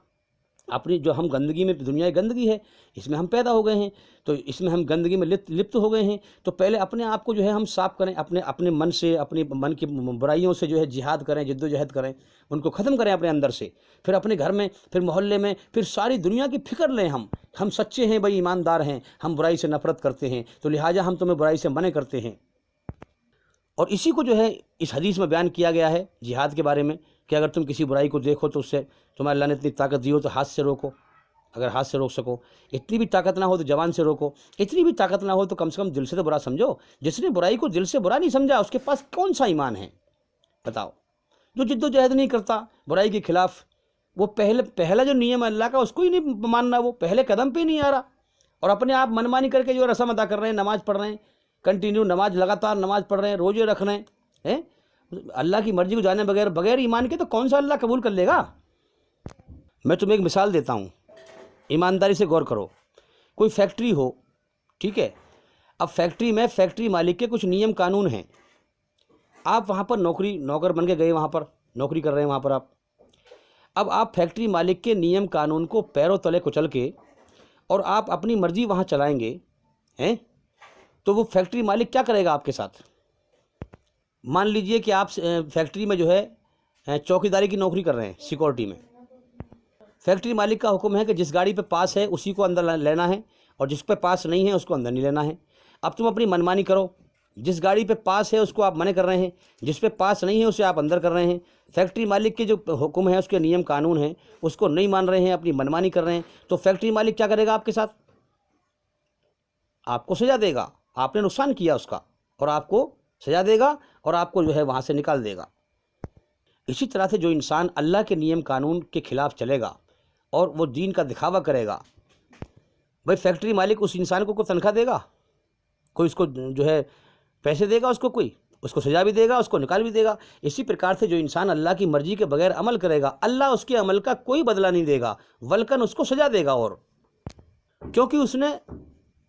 اپنی جو ہم گندگی میں، دنیا گندگی ہے اس میں ہم پیدا ہو گئے ہیں، تو اس میں ہم گندگی میں لپت ہو گئے ہیں، تو پہلے اپنے آپ کو جو ہے ہم صاف کریں، اپنے من سے، اپنے من کی برائیوں سے جو ہے جہاد کریں، جد و جہد کریں، ان کو ختم کریں اپنے اندر سے، پھر اپنے گھر میں، پھر محلے میں، پھر ساری دنیا کی فکر لیں، ہم سچے ہیں بھائی، ایماندار ہیں، ہم برائی سے نفرت کرتے ہیں، تو لہٰذا ہم تمہیں برائی سے منع کرتے ہیں۔ اور اسی کو جو ہے اس حدیث میں بیان کیا گیا ہے جہاد کے بارے میں، کہ اگر تم کسی برائی کو دیکھو تو اس سے تمہیں اللہ نے اتنی طاقت دی ہو تو ہاتھ سے روکو، اگر ہاتھ سے روک سکو، اتنی بھی طاقت نہ ہو تو زبان سے روکو، اتنی بھی طاقت نہ ہو تو کم سے کم دل سے تو برا سمجھو۔ جس نے برائی کو دل سے برا نہیں سمجھا اس کے پاس کون سا ایمان ہے بتاؤ؟ جو جد و جہد نہیں کرتا برائی کے خلاف، وہ پہلا جو نیم ہے اللہ کا اس کو ہی نہیں ماننا، وہ پہلے قدم پہ ہی نہیں آ رہا، اور اپنے آپ منمانی کر کے جو رسم ادا کر رہے ہیں، نماز پڑھ رہے ہیں، کنٹینیو نماز، لگاتار نماز پڑھ رہے ہیں، روزے رکھ رہے ہیں، اللہ کی مرضی کو جانے بغیر ایمان کے تو کون سا اللہ قبول کر لے گا؟ میں تمہیں ایک مثال دیتا ہوں، ایمانداری سے غور کرو۔ کوئی فیکٹری ہو، ٹھیک ہے، اب فیکٹری میں فیکٹری مالک کے کچھ نیم قانون ہیں، آپ وہاں پر نوکر بن کے گئے، وہاں پر نوکری کر رہے ہیں، وہاں پر اب آپ فیکٹری مالک کے نیم قانون کو پیروں تلے کچل کے اور آپ اپنی مرضی وہاں چلائیں گے تو وہ فیکٹری مالک کیا کرے گا آپ کے ساتھ؟ مان لیجئے کہ آپ فیکٹری میں جو ہے چوکیداری کی نوکری کر رہے ہیں، سیکورٹی میں، فیکٹری مالک کا حکم ہے کہ جس گاڑی پہ پاس ہے اسی کو اندر لینا ہے، اور جس پہ پاس نہیں ہے اس کو اندر نہیں لینا ہے۔ اب تم اپنی منمانی کرو، جس گاڑی پہ پاس ہے اس کو آپ منع کر رہے ہیں، جس پہ پاس نہیں ہے اسے آپ اندر کر رہے ہیں۔ فیکٹری مالک کے جو حکم ہے، اس کے نیم قانون ہیں، اس کو نہیں مان رہے ہیں، اپنی منمانی کر رہے ہیں، تو فیکٹری مالک کیا کرے گا آپ کے ساتھ؟ آپ کو سزا دے گا، آپ نے نقصان کیا اس کا، اور آپ کو سزا دے گا، اور آپ کو جو ہے وہاں سے نکال دے گا۔ اسی طرح سے جو انسان اللہ کے نیم قانون کے خلاف چلے گا اور وہ دین کا دکھاوا کرے گا، بھائی فیکٹری مالک اس انسان کو کوئی تنخواہ دے گا؟ کوئی اس کو جو ہے پیسے دے گا؟ کوئی اس کو سزا بھی دے گا، اس کو نکال بھی دے گا۔ اسی پرکار سے جو انسان اللہ کی مرضی کے بغیر عمل کرے گا، اللہ اس کے عمل کا کوئی بدلہ نہیں دے گا، بلکہ اس کو سزا دے گا، اور کیونکہ اس نے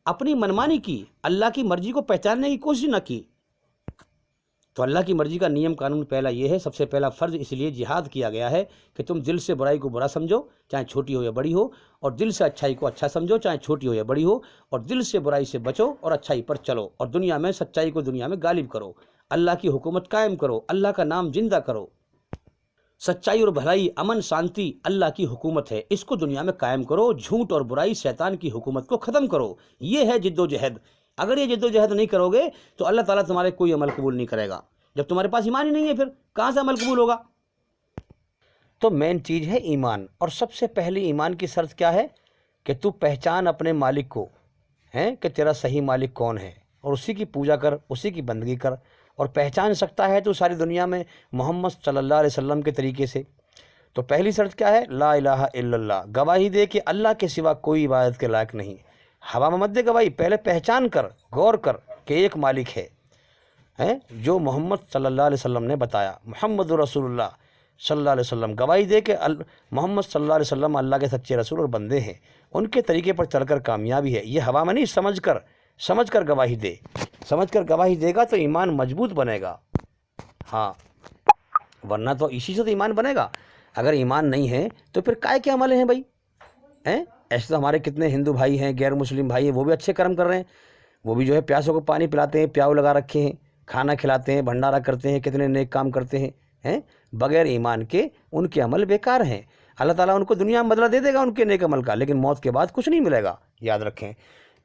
اپنی منمانی کی، اللہ کی مرضی کو پہچاننے کی کوشش نہ کی۔ تو اللہ کی مرضی کا نیم قانون پہلا یہ ہے، سب سے پہلا فرض اس لیے جہاد کیا گیا ہے کہ تم دل سے برائی کو برا سمجھو، چاہے چھوٹی ہو یا بڑی ہو، اور دل سے اچھائی کو اچھا سمجھو، چاہے چھوٹی ہو یا بڑی ہو، اور دل سے برائی سے بچو اور اچھائی پر چلو، اور دنیا میں سچائی کو دنیا میں غالب کرو، اللہ کی حکومت قائم کرو، اللہ کا نام زندہ کرو۔ سچائی اور بھلائی، امن شانتی اللہ کی حکومت ہے، اس کو دنیا میں قائم کرو، جھوٹ اور برائی شیطان کی حکومت کو ختم کرو۔ یہ ہے جد و جہد۔ اگر یہ جد و جہد نہیں کرو گے تو اللہ تعالیٰ تمہارے کوئی عمل قبول نہیں کرے گا۔ جب تمہارے پاس ایمان ہی نہیں ہے پھر کہاں سے عمل قبول ہوگا؟ تو مین چیز ہے ایمان، اور سب سے پہلی ایمان کی شرط کیا ہے؟ کہ تو پہچان اپنے مالک کو، کہ تیرا صحیح مالک کون ہے، اور اسی کی پوجا کر، اسی کی بندگی کر، اور پہچان سکتا ہے تو ساری دنیا میں محمد صلی اللہ علیہ وسلم کے طریقے سے۔ تو پہلی شرط کیا ہے؟ لا الہ الا اللہ، گواہی دے کہ اللہ کے سوا کوئی عبادت کے لائق نہیں۔ ہوا میں مت دے گواہی، پہلے پہچان کر، غور کر کہ ایک مالک ہے جو محمد صلی اللہ علیہ وسلم نے بتایا، محمد رسول اللہ صلی اللہ علیہ وسلم۔ گواہی دے کہ محمد صلی اللہ علیہ وسلم اللہ کے سچے رسول اور بندے ہیں، ان کے طریقے پر چل کر کامیابی ہے۔ یہ ہوا میں نہیں، سمجھ کر گواہی دے، سمجھ کر گواہی دے گا تو ایمان مضبوط بنے گا۔ ہاں، ورنہ تو اسی سے تو ایمان بنے گا۔ اگر ایمان نہیں ہے تو پھر کائے کے عمل ہیں بھائی؟ ایسے تو ہمارے کتنے ہندو بھائی ہیں، غیر مسلم بھائی ہیں، وہ بھی اچھے کرم کر رہے ہیں، وہ بھی جو ہے پیاسوں کو پانی پلاتے ہیں، پیاؤ لگا رکھے ہیں، کھانا کھلاتے ہیں، بھنڈارا کرتے ہیں، کتنے نیک کام کرتے ہیں، بغیر ایمان کے ان کے عمل بیکار ہیں۔ اللہ تعالیٰ ان کو دنیا میں بدلہ دے دے گا ان کے نیک عمل کا، لیکن موت کے بعد کچھ نہیں ملے گا۔ یاد رکھیں،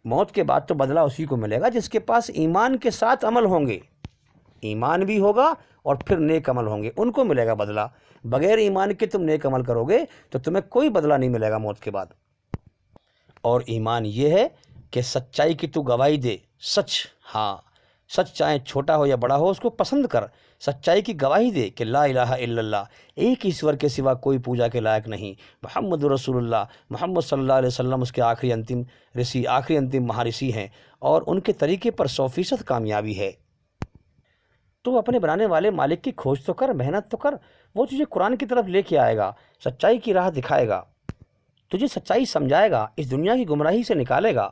موت کے بعد تو بدلہ اسی کو ملے گا جس کے پاس ایمان کے ساتھ عمل ہوں گے، ایمان بھی ہوگا اور پھر نیک عمل ہوں گے، ان کو ملے گا بدلہ۔ بغیر ایمان کے تم نیک عمل کرو گے تو تمہیں کوئی بدلہ نہیں ملے گا موت کے بعد۔ اور ایمان یہ ہے کہ سچائی کی تو گواہی دے، سچ چاہے چھوٹا ہو یا بڑا ہو اس کو پسند کر، سچائی کی گواہی دے کہ لا الہ الا اللہ، ایک ایشور کے سوا کوئی پوجا کے لائق نہیں، محمد رسول اللہ، محمد صلی اللہ علیہ وسلم اس کے آخری انتم مہارشی ہیں، اور ان کے طریقے پر 100% کامیابی ہے۔ تو اپنے بنانے والے مالک کی کھوج تو کر، محنت تو کر، وہ تجھے قرآن کی طرف لے کے آئے گا، سچائی کی راہ دکھائے گا، تجھے سچائی سمجھائے گا، اس دنیا کی گمراہی سے نکالے گا۔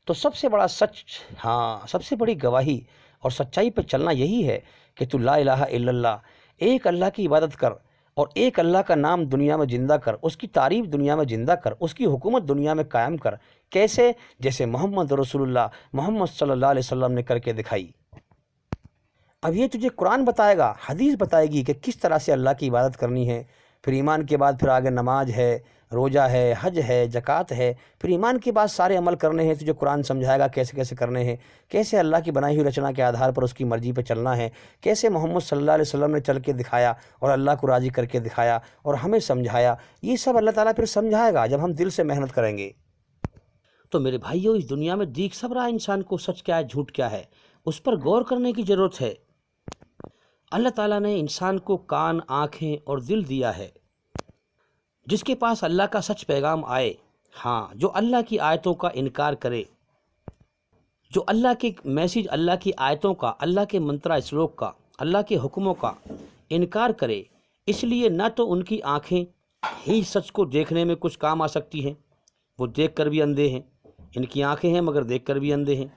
تو سب سے بڑا سب سے بڑی گواہی اور سچائی پہ چلنا یہی ہے کہ تو لا الہ الا اللہ، ایک اللہ کی عبادت کر اور ایک اللہ کا نام دنیا میں زندہ کر، اس کی تعریف دنیا میں زندہ کر، اس کی حکومت دنیا میں قائم کر۔ کیسے؟ جیسے محمد رسول اللہ محمد صلی اللہ علیہ وسلم نے کر کے دکھائی۔ اب یہ تجھے قرآن بتائے گا، حدیث بتائے گی کہ کس طرح سے اللہ کی عبادت کرنی ہے۔ پھر ایمان کے بعد پھر آگے نماز ہے، روزہ ہے، حج ہے، زکوٰۃ ہے، پھر ایمان کے بعد سارے عمل کرنے ہیں۔ تجھے قرآن سمجھائے گا کیسے کیسے کرنے ہیں، کیسے اللہ کی بنائی ہوئی رچنا کے آدھار پر اس کی مرضی پہ چلنا ہے، کیسے محمد صلی اللہ علیہ وسلم نے چل کے دکھایا اور اللہ کو راضی کر کے دکھایا اور ہمیں سمجھایا۔ یہ سب اللہ تعالیٰ پھر سمجھائے گا جب ہم دل سے محنت کریں گے۔ تو میرے بھائیوں، اس دنیا میں دیکھ سب رہا انسان کو سچ کیا ہے جھوٹ کیا ہے، اس پر غور کرنے کی ضرورت ہے۔ اللہ تعالیٰ نے انسان کو کان، آنکھیں اور دل دیا ہے۔ جس کے پاس اللہ کا سچ پیغام آئے، ہاں، جو اللہ کی آیتوں کا انکار کرے، جو اللہ کے میسیج، اللہ کی آیتوں کا، اللہ کے منترا اسلوک کا، اللہ کے حکموں کا انکار کرے، اس لیے نہ تو ان کی آنکھیں ہی سچ کو دیکھنے میں کچھ کام آ سکتی ہیں، وہ دیکھ کر بھی اندھے ہیں، ان کی آنکھیں ہیں مگر دیکھ کر بھی اندھے ہیں،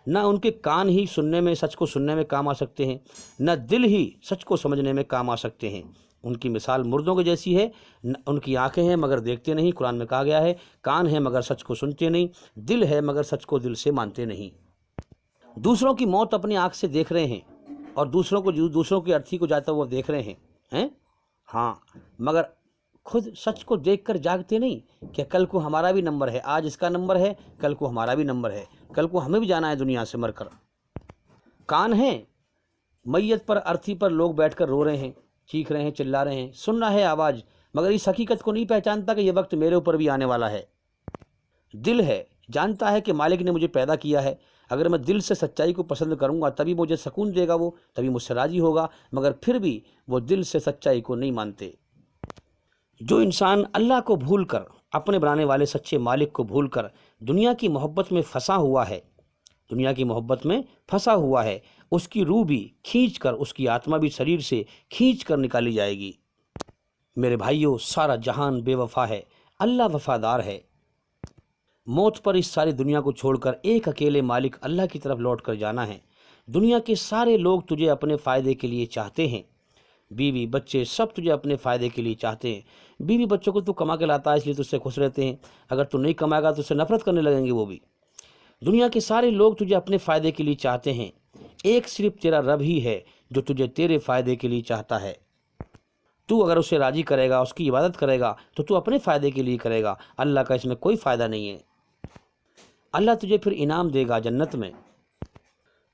نہ ان کے کان ہی سننے میں، سچ کو سننے میں کام آ سکتے ہیں، نہ دل ہی سچ کو سمجھنے میں کام آ سکتے ہیں۔ ان کی مثال مردوں کے جیسی ہے، ان کی آنکھیں ہیں مگر دیکھتے نہیں، قرآن میں کہا گیا ہے، کان ہیں مگر سچ کو سنتے نہیں، دل ہے مگر سچ کو دل سے مانتے نہیں۔ دوسروں کی موت اپنی آنکھ سے دیکھ رہے ہیں اور دوسروں کی ارتھی کو جاتا ہوا دیکھ رہے ہیں، ہاں، مگر خود سچ کو دیکھ کر جاگتے نہیں کہ کل کو ہمارا بھی نمبر ہے، آج اس کا نمبر ہے، کل کو ہمارا بھی نمبر ہے، کل کو ہمیں بھی جانا ہے دنیا سے مر کر۔ کان ہیں، میت پر، ارتھی پر لوگ بیٹھ کر رو رہے ہیں، چیخ رہے ہیں، چلا رہے ہیں، سن رہا ہے آواز، مگر اس حقیقت کو نہیں پہچانتا کہ یہ وقت میرے اوپر بھی آنے والا ہے۔ دل ہے، جانتا ہے کہ مالک نے مجھے پیدا کیا ہے، اگر میں دل سے سچائی کو پسند کروں گا تبھی مجھے سکون دے گا، وہ تبھی مجھ سے راضی ہوگا، مگر پھر بھی وہ دل سے سچائی کو نہیں مانتے۔ جو انسان اللہ کو بھول کر، اپنے بنانے والے سچے مالک کو بھول کر دنیا کی محبت میں پھنسا ہوا ہے، دنیا کی محبت میں پھنسا ہوا ہے، اس کی روح بھی کھینچ کر، اس کی آتما بھی شریر سے کھینچ کر نکالی جائے گی۔ میرے بھائیوں، سارا جہان بے وفا ہے، اللہ وفادار ہے۔ موت پر اس ساری دنیا کو چھوڑ کر ایک اکیلے مالک اللہ کی طرف لوٹ کر جانا ہے۔ دنیا کے سارے لوگ تجھے اپنے فائدے کے لیے چاہتے ہیں، بیوی بچے سب تجھے اپنے فائدے کے لیے چاہتے ہیں۔ بیوی بچوں کو تو کما کے لاتا ہے اس لیے تجھ سے خوش رہتے ہیں، اگر تو نہیں کمائے گا تو اس سے نفرت کرنے لگیں گے وہ بھی۔ دنیا کے سارے لوگ تجھے اپنے فائدے کے لیے چاہتے ہیں، ایک صرف تیرا رب ہی ہے جو تجھے تیرے فائدے کے لیے چاہتا ہے۔ تو اگر اسے راضی کرے گا، اس کی عبادت کرے گا تو تو اپنے فائدے کے لیے کرے گا، اللہ کا اس میں کوئی فائدہ نہیں ہے۔ اللہ تجھے پھر انعام دے گا جنت میں۔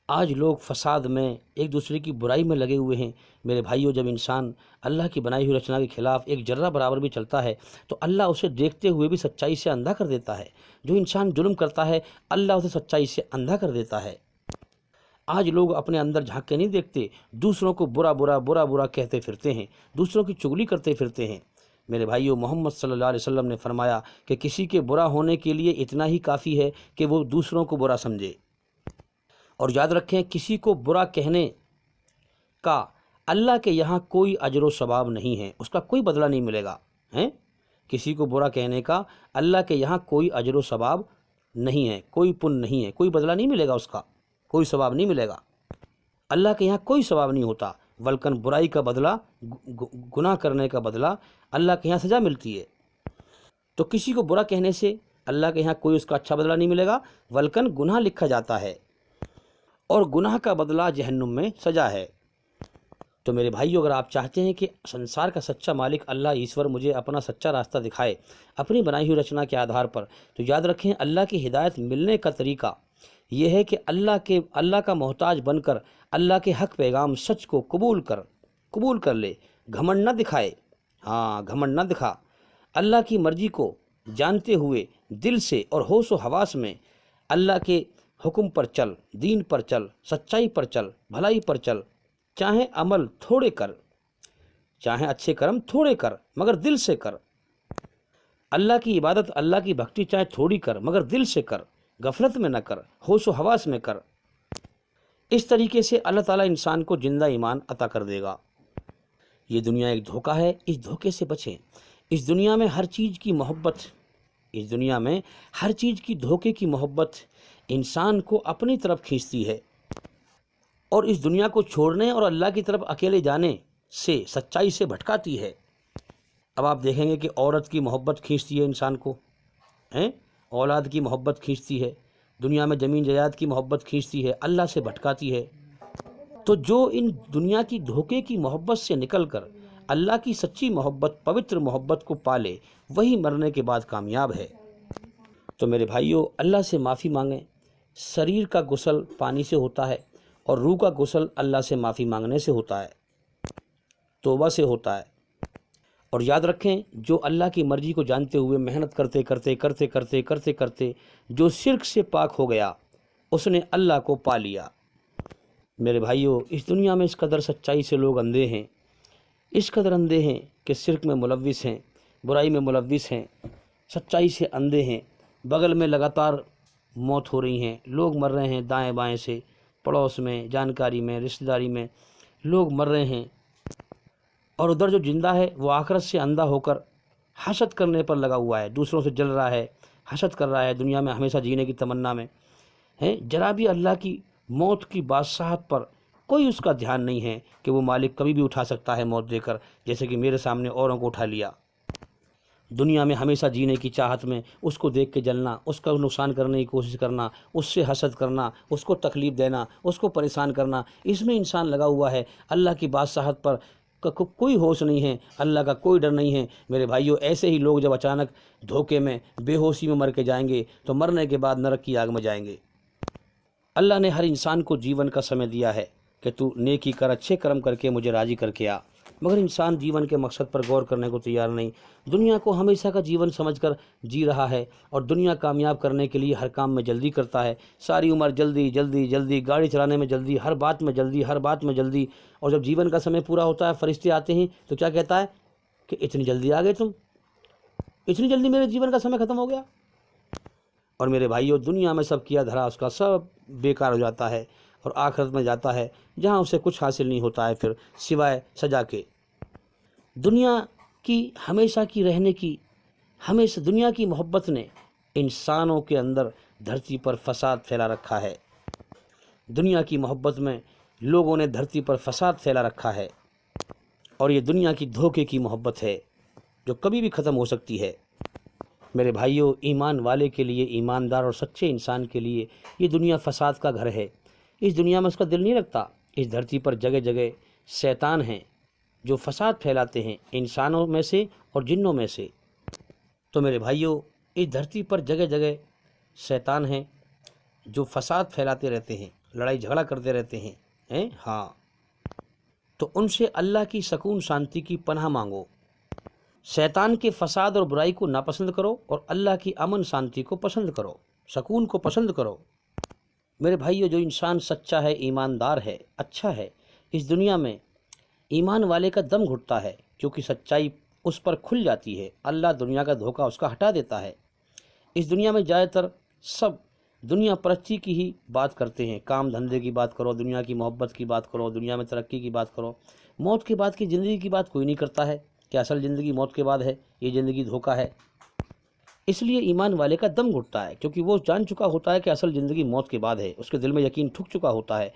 آج لوگ فساد میں، ایک دوسرے کی برائی میں لگے ہوئے ہیں۔ میرے بھائیوں، جب انسان اللہ کی بنائی ہوئی رچنا کے خلاف ایک ذرہ برابر بھی چلتا ہے تو اللہ اسے دیکھتے ہوئے بھی سچائی سے اندھا کر دیتا ہے۔ جو انسان ظلم کرتا ہے اللہ اسے سچائی سے اندھا کر دیتا ہے۔ آج لوگ اپنے اندر جھانک کے نہیں دیکھتے، دوسروں کو برا برا برا برا کہتے پھرتے ہیں، دوسروں کی چغلی کرتے پھرتے ہیں۔ میرے بھائیوں، محمد صلی اللہ علیہ وسلم نے فرمایا کہ کسی کے برا ہونے کے لیے اتنا ہی کافی ہے کہ وہ دوسروں کو برا سمجھے۔ اور یاد رکھیں، کسی کو برا کہنے کا اللہ کے یہاں کوئی اجر و ثواب نہیں ہے، اس کا کوئی بدلہ نہیں ملے گا۔ کسی کو برا کہنے کا اللہ کے یہاں کوئی اجر و ثواب نہیں ہے، کوئی پن نہیں ہے، کوئی بدلہ نہیں ملے گا، اس کا کوئی ثواب نہیں ملے گا۔ اللہ کے یہاں کوئی ثواب نہیں ہوتا، بلکہ برائی کا بدلہ، گناہ کرنے کا بدلہ اللہ کے یہاں سزا ملتی ہے۔ تو کسی کو برا کہنے سے اللہ کے یہاں کوئی اس کا اچھا بدلہ نہیں ملے گا، بلکہ گناہ لکھا جاتا ہے، اور گناہ کا بدلہ جہنم میں سزا ہے۔ تو میرے بھائیو، اگر آپ چاہتے ہیں کہ سنسار کا سچا مالک اللہ ایشور مجھے اپنا سچا راستہ دکھائے اپنی بنائی ہوئی رچنا کے آدھار پر، تو یاد رکھیں، اللہ کی ہدایت ملنے کا طریقہ یہ ہے کہ اللہ کا محتاج بن کر اللہ کے حق پیغام سچ کو قبول کر لے، گھمنڈ نہ دکھائے، گھمنڈ نہ دکھا، اللہ کی مرضی کو جانتے ہوئے دل سے اور ہوش و حواس میں اللہ کے حکم پر چل، دین پر چل، سچائی پر چل، بھلائی پر چل، چاہے عمل تھوڑے کر، چاہے اچھے کرم تھوڑے کر، مگر دل سے کر۔ اللہ کی عبادت، اللہ کی بھکتی چاہے تھوڑی کر، مگر دل سے کر، غفلت میں نہ کر، ہوش و حواس میں کر۔ اس طریقے سے اللہ تعالیٰ انسان کو زندہ ایمان عطا کر دے گا۔ یہ دنیا ایک دھوکہ ہے، اس دھوکے سے بچیں۔ اس دنیا میں ہر چیز کی محبت، اس دنیا میں ہر چیز کی دھوکے کی محبت انسان کو اپنی طرف کھینچتی ہے، اور اس دنیا کو چھوڑنے اور اللہ کی طرف اکیلے جانے سے سچائی سے بھٹکاتی ہے۔ اب آپ دیکھیں گے کہ عورت کی محبت کھینچتی ہے انسان کو، اولاد کی محبت کھینچتی ہے، دنیا میں زمین جائیداد کی محبت کھینچتی ہے، اللہ سے بھٹکاتی ہے۔ تو جو ان دنیا کی دھوکے کی محبت سے نکل کر اللہ کی سچی محبت، پوتر محبت کو پالے، وہی مرنے کے بعد کامیاب ہے۔ تو میرے بھائیوں، اللہ سے معافی مانگیں۔ شریر کا غسل پانی سے ہوتا ہے اور روح کا غسل اللہ سے معافی مانگنے سے ہوتا ہے، توبہ سے ہوتا ہے۔ اور یاد رکھیں، جو اللہ کی مرضی کو جانتے ہوئے محنت کرتے جو شرک سے پاک ہو گیا، اس نے اللہ کو پا لیا۔ میرے بھائیوں، اس دنیا میں اس قدر سچائی سے لوگ اندھے ہیں، اس قدر اندھے ہیں کہ شرک میں ملوث ہیں، برائی میں ملوث ہیں، سچائی سے اندھے ہیں۔ بغل میں لگاتار موت ہو رہی ہیں، لوگ مر رہے ہیں دائیں بائیں سے، پڑوس میں، جانکاری میں، رشتہ داری میں لوگ مر رہے ہیں، اور ادھر جو زندہ ہے وہ آخرت سے اندھا ہو کر حسد کرنے پر لگا ہوا ہے، دوسروں سے جل رہا ہے، حسد کر رہا ہے، دنیا میں ہمیشہ جینے کی تمنا میں ہے۔ ذرا بھی اللہ کی موت کی بادشاہت پر کوئی اس کا دھیان نہیں ہے کہ وہ مالک کبھی بھی اٹھا سکتا ہے موت دے کر، جیسے کہ میرے سامنے اوروں کو اٹھا لیا۔ دنیا میں ہمیشہ جینے کی چاہت میں اس کو دیکھ کے جلنا، اس کا نقصان کرنے کی کوشش کرنا، اس سے حسد کرنا، اس کو تکلیف دینا، اس کو پریشان کرنا، اس میں انسان لگا ہوا ہے۔ اللہ کی بادشاہت پر کوئی ہوش نہیں ہے، اللہ کا کوئی ڈر نہیں ہے۔ میرے بھائیوں، ایسے ہی لوگ جب اچانک دھوکے میں، بے ہوشی میں مر کے جائیں گے تو مرنے کے بعد نرک کی آگ میں جائیں گے۔ اللہ نے ہر انسان کو جیون کا سمے دیا ہے کہ تو نیکی کر، اچھے کرم کر کے مجھے راضی کر کے آ، مگر انسان جیون کے مقصد پر غور کرنے کو تیار نہیں، دنیا کو ہمیشہ کا جیون سمجھ کر جی رہا ہے، اور دنیا کامیاب کرنے کے لیے ہر کام میں جلدی کرتا ہے، ساری عمر جلدی جلدی جلدی، گاڑی چلانے میں جلدی، ہر بات میں جلدی، ہر بات میں جلدی۔ اور جب جیون کا سمے پورا ہوتا ہے، فرشتے آتے ہیں تو کیا کہتا ہے کہ اتنی جلدی آ گئے تم، اتنی جلدی میرے جیون کا سمے ختم ہو گیا۔ اور میرے بھائیوں، دنیا میں سب کیا دھرا اس کا سب بیکار ہو جاتا ہے، اور آخرت میں جاتا ہے جہاں اسے کچھ حاصل نہیں ہوتا ہے پھر سوائے سزا کے۔ دنیا کی ہمیشہ کی رہنے کی، ہمیشہ دنیا کی محبت نے انسانوں کے اندر دھرتی پر فساد پھیلا رکھا ہے۔ دنیا کی محبت میں لوگوں نے دھرتی پر فساد پھیلا رکھا ہے، اور یہ دنیا کی دھوکے کی محبت ہے جو کبھی بھی ختم ہو سکتی ہے۔ میرے بھائیوں، ایمان والے کے لیے، ایماندار اور سچے انسان کے لیے یہ دنیا فساد کا گھر ہے۔ اس دنیا میں اس کا دل نہیں لگتا۔ اس دھرتی پر جگہ جگہ شیطان ہیں جو فساد پھیلاتے ہیں، انسانوں میں سے اور جنوں میں سے۔ تو میرے بھائیوں، اس دھرتی پر جگہ جگہ شیطان ہیں جو فساد پھیلاتے رہتے ہیں، لڑائی جھگڑا کرتے رہتے ہیں، ہاں، تو ان سے اللہ کی سکون شانتی کی پناہ مانگو۔ شیطان کے فساد اور برائی کو ناپسند کرو، اور اللہ کی امن شانتی کو پسند کرو، سکون کو پسند کرو۔ میرے بھائیو، جو انسان سچا ہے، ایماندار ہے، اچھا ہے، اس دنیا میں ایمان والے کا دم گھٹتا ہے، کیونکہ سچائی اس پر کھل جاتی ہے، اللہ دنیا کا دھوکہ اس کا ہٹا دیتا ہے۔ اس دنیا میں زیادہ تر سب دنیا پرستی کی ہی بات کرتے ہیں، کام دھندے کی بات کرو، دنیا کی محبت کی بات کرو، دنیا میں ترقی کی بات کرو، موت کے بعد کی زندگی کی بات کوئی نہیں کرتا ہے کہ اصل زندگی موت کے بعد ہے، یہ زندگی دھوکہ ہے۔ اس لیے ایمان والے کا دم گھٹتا ہے، کیونکہ وہ جان چکا ہوتا ہے کہ اصل زندگی موت کے بعد ہے، اس کے دل میں یقین ٹھک چکا ہوتا ہے،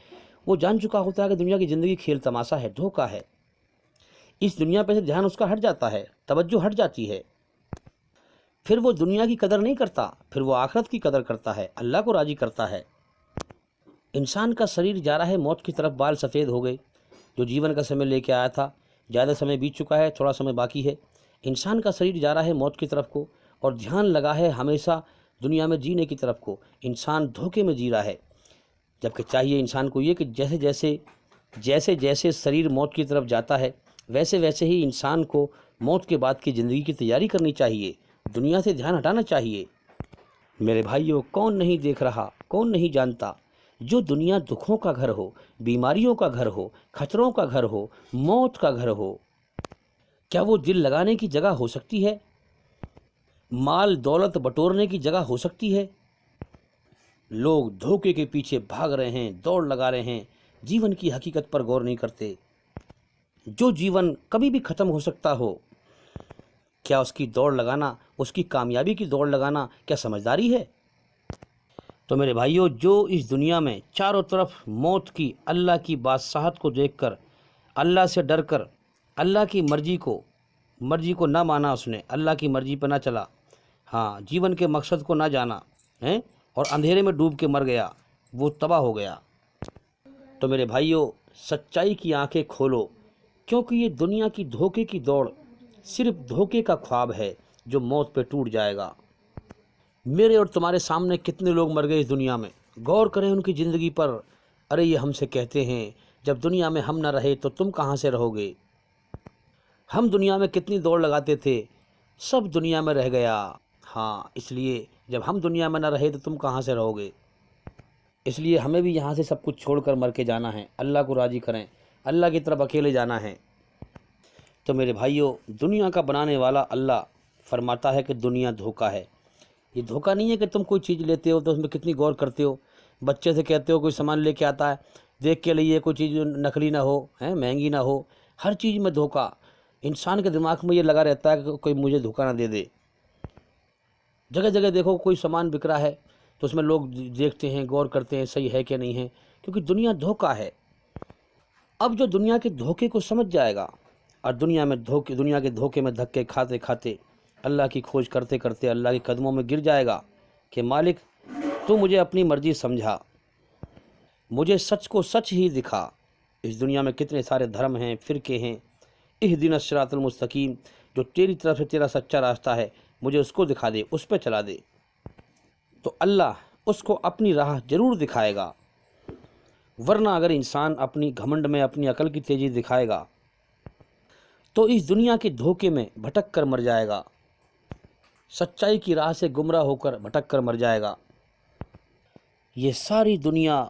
وہ جان چکا ہوتا ہے کہ دنیا کی زندگی کھیل تماشا ہے، دھوکہ ہے۔ اس دنیا پہ سے دھیان اس کا ہٹ جاتا ہے، توجہ ہٹ جاتی ہے، پھر وہ دنیا کی قدر نہیں کرتا، پھر وہ آخرت کی قدر کرتا ہے، اللہ کو راضی کرتا ہے۔ انسان کا شریر جا رہا ہے موت کی طرف، بال سفید ہو گئے، جو جیون کا سمے لے کے آیا تھا، زیادہ سمے بیت چکا ہے، تھوڑا سمے باقی ہے۔ انسان کا شریر جا رہا ہے موت کی طرف کو، اور دھیان لگا ہے ہمیشہ دنیا میں جینے کی طرف کو۔ انسان دھوکے میں جی رہا ہے، جبکہ چاہیے انسان کو یہ کہ جیسے جیسے شریر موت کی طرف جاتا ہے، ویسے ویسے ہی انسان کو موت کے بعد کی زندگی کی تیاری کرنی چاہیے، دنیا سے دھیان ہٹانا چاہیے۔ میرے بھائیوں، کون نہیں دیکھ رہا، کون نہیں جانتا، جو دنیا دکھوں کا گھر ہو، بیماریوں کا گھر ہو، خطروں کا گھر ہو، موت کا گھر ہو، کیا وہ دل لگانے کی جگہ ہو سکتی ہے؟ مال دولت بٹورنے کی جگہ ہو سکتی ہے؟ لوگ دھوکے کے پیچھے بھاگ رہے ہیں، دوڑ لگا رہے ہیں، جیون کی حقیقت پر غور نہیں کرتے۔ جو جیون کبھی بھی ختم ہو سکتا ہو، کیا اس کی دوڑ لگانا، اس کی کامیابی کی دوڑ لگانا کیا سمجھداری ہے؟ تو میرے بھائیوں، جو اس دنیا میں چاروں طرف موت کی، اللہ کی بادشاہت کو دیکھ کر، اللہ سے ڈر کر اللہ کی مرضی کو نہ مانا اس نے، اللہ کی مرضی پہ نہ چلا، ہاں جیون کے مقصد کو نہ جانا ہیں اور اندھیرے میں ڈوب کے مر گیا، وہ تباہ ہو گیا۔ تو میرے بھائیوں، سچائی کی آنکھیں کھولو، کیونکہ یہ دنیا کی دھوکے کی دوڑ صرف دھوکے کا خواب ہے جو موت پہ ٹوٹ جائے گا۔ میرے اور تمہارے سامنے کتنے لوگ مر گئے اس دنیا میں، غور کریں ان کی زندگی پر۔ ارے یہ ہم سے کہتے ہیں جب دنیا میں ہم نہ رہے تو تم کہاں سے رہو گے؟ ہم دنیا میں کتنی دوڑ لگاتے تھے، سب دنیا میں رہ گیا۔ ہاں اس لیے جب ہم دنیا میں نہ رہے تو تم کہاں سے رہو گے؟ اس لیے ہمیں بھی یہاں سے سب کچھ چھوڑ کر مر کے جانا ہے، اللہ کو راضی کریں، اللہ کی طرف اکیلے جانا ہے۔ تو میرے بھائیوں، دنیا کا بنانے والا اللہ فرماتا ہے کہ دنیا دھوکا ہے۔ یہ دھوکا نہیں ہے کہ تم کوئی چیز لیتے ہو تو اس میں کتنی غور کرتے ہو، بچے سے کہتے ہو کوئی سامان لے کے آتا ہے دیکھ کے لئے، کوئی چیز نقلی نہ ہو، مہنگی نہ ہو، ہر چیز میں دھوکا۔ انسان کے دماغ میں یہ لگا رہتا ہے کہ کوئی مجھے دھوکا نہ دے دے۔ جگہ جگہ دیکھو کوئی سامان بک رہا ہے تو اس میں لوگ دیکھتے ہیں، غور کرتے ہیں صحیح ہے کہ نہیں ہے، کیونکہ دنیا دھوکا ہے۔ اب جو دنیا کے دھوکے کو سمجھ جائے گا اور دنیا کے دھوکے میں دھکے کھاتے کھاتے اللہ کی کھوج کرتے کرتے اللہ کے قدموں میں گر جائے گا کہ مالک تو مجھے اپنی مرضی سمجھا، مجھے سچ کو سچ ہی دکھا۔ اس دنیا میں کتنے سارے دھرم ہیں، فرقے ہیں، اہدنا الصراط المستقیم، جو تیری طرف سے تیرا سچا راستہ ہے مجھے اس کو دکھا دے، اس پہ چلا دے۔ تو اللہ اس کو اپنی راہ ضرور دکھائے گا، ورنہ اگر انسان اپنی گھمنڈ میں اپنی عقل کی تیزی دکھائے گا تو اس دنیا کے دھوکے میں بھٹک کر مر جائے گا، سچائی کی راہ سے گمراہ ہو کر بھٹک کر مر جائے گا۔ یہ ساری دنیا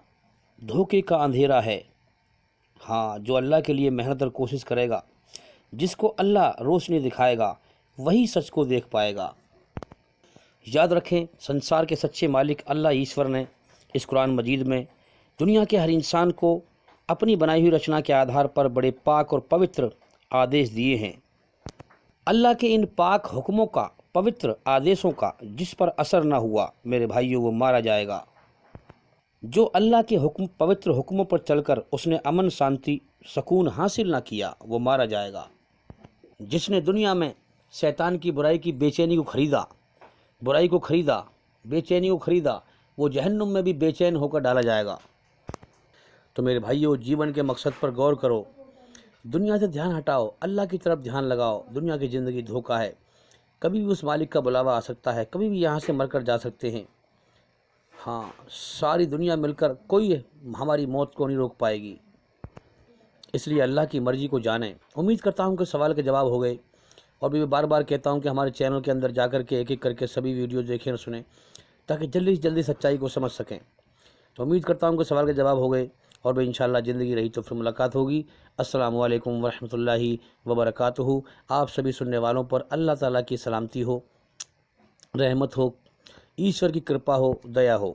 دھوکے کا اندھیرا ہے۔ ہاں جو اللہ کے لیے محنت اور کوشش کرے گا، جس کو اللہ روشنی دکھائے گا، وہی سچ کو دیکھ پائے گا۔ یاد رکھیں، سنسار کے سچے مالک اللہ ایشور نے اس قرآن مجید میں دنیا کے ہر انسان کو اپنی بنائی ہوئی رچنا کے آدھار پر بڑے پاک اور پوتر آدیش دیے ہیں۔ اللہ کے ان پاک حکموں کا، پوتر آدیشوں کا جس پر اثر نہ ہوا میرے بھائیوں، وہ مارا جائے گا۔ جو اللہ کے پوتر حکموں پر چل کر اس نے امن، شانتی، سکون حاصل نہ کیا، وہ مارا جائے گا۔ جس نے دنیا میں شیطان کی برائی کی بے چینی کو خریدا، بے چینی کو خریدا، وہ جہنم میں بھی بے چین ہو کر ڈالا جائے گا۔ تو میرے بھائیوں، جیون کے مقصد پر غور کرو، دنیا سے دھیان ہٹاؤ، اللہ کی طرف دھیان لگاؤ۔ دنیا کی زندگی دھوکا ہے، کبھی بھی اس مالک کا بلاوا آ سکتا ہے، کبھی بھی یہاں سے مر کر جا سکتے ہیں۔ ہاں ساری دنیا مل کر کوئی ہماری موت کو نہیں روک پائے گی، اس لیے اللہ کی مرضی کو جانیں۔ امید کرتا ہوں کہ سوال کے جواب ہو گئے، اور بھی میں بار بار کہتا ہوں کہ ہمارے چینل کے اندر جا کر کے ایک ایک کر کے سبھی ویڈیو دیکھیں اور سنیں، تاکہ جلدی سے جلدی سچائی کو سمجھ سکیں۔ تو امید کرتا ہوں کہ سوال کے جواب ہو گئے، اور بھی انشاءاللہ زندگی رہی تو پھر ملاقات ہوگی۔ السلام علیکم ورحمۃ اللہ وبرکاتہ۔ آپ سبھی سننے والوں پر اللہ تعالیٰ کی سلامتی ہو، رحمت ہو، ایشور کی کرپا ہو، دیا ہو۔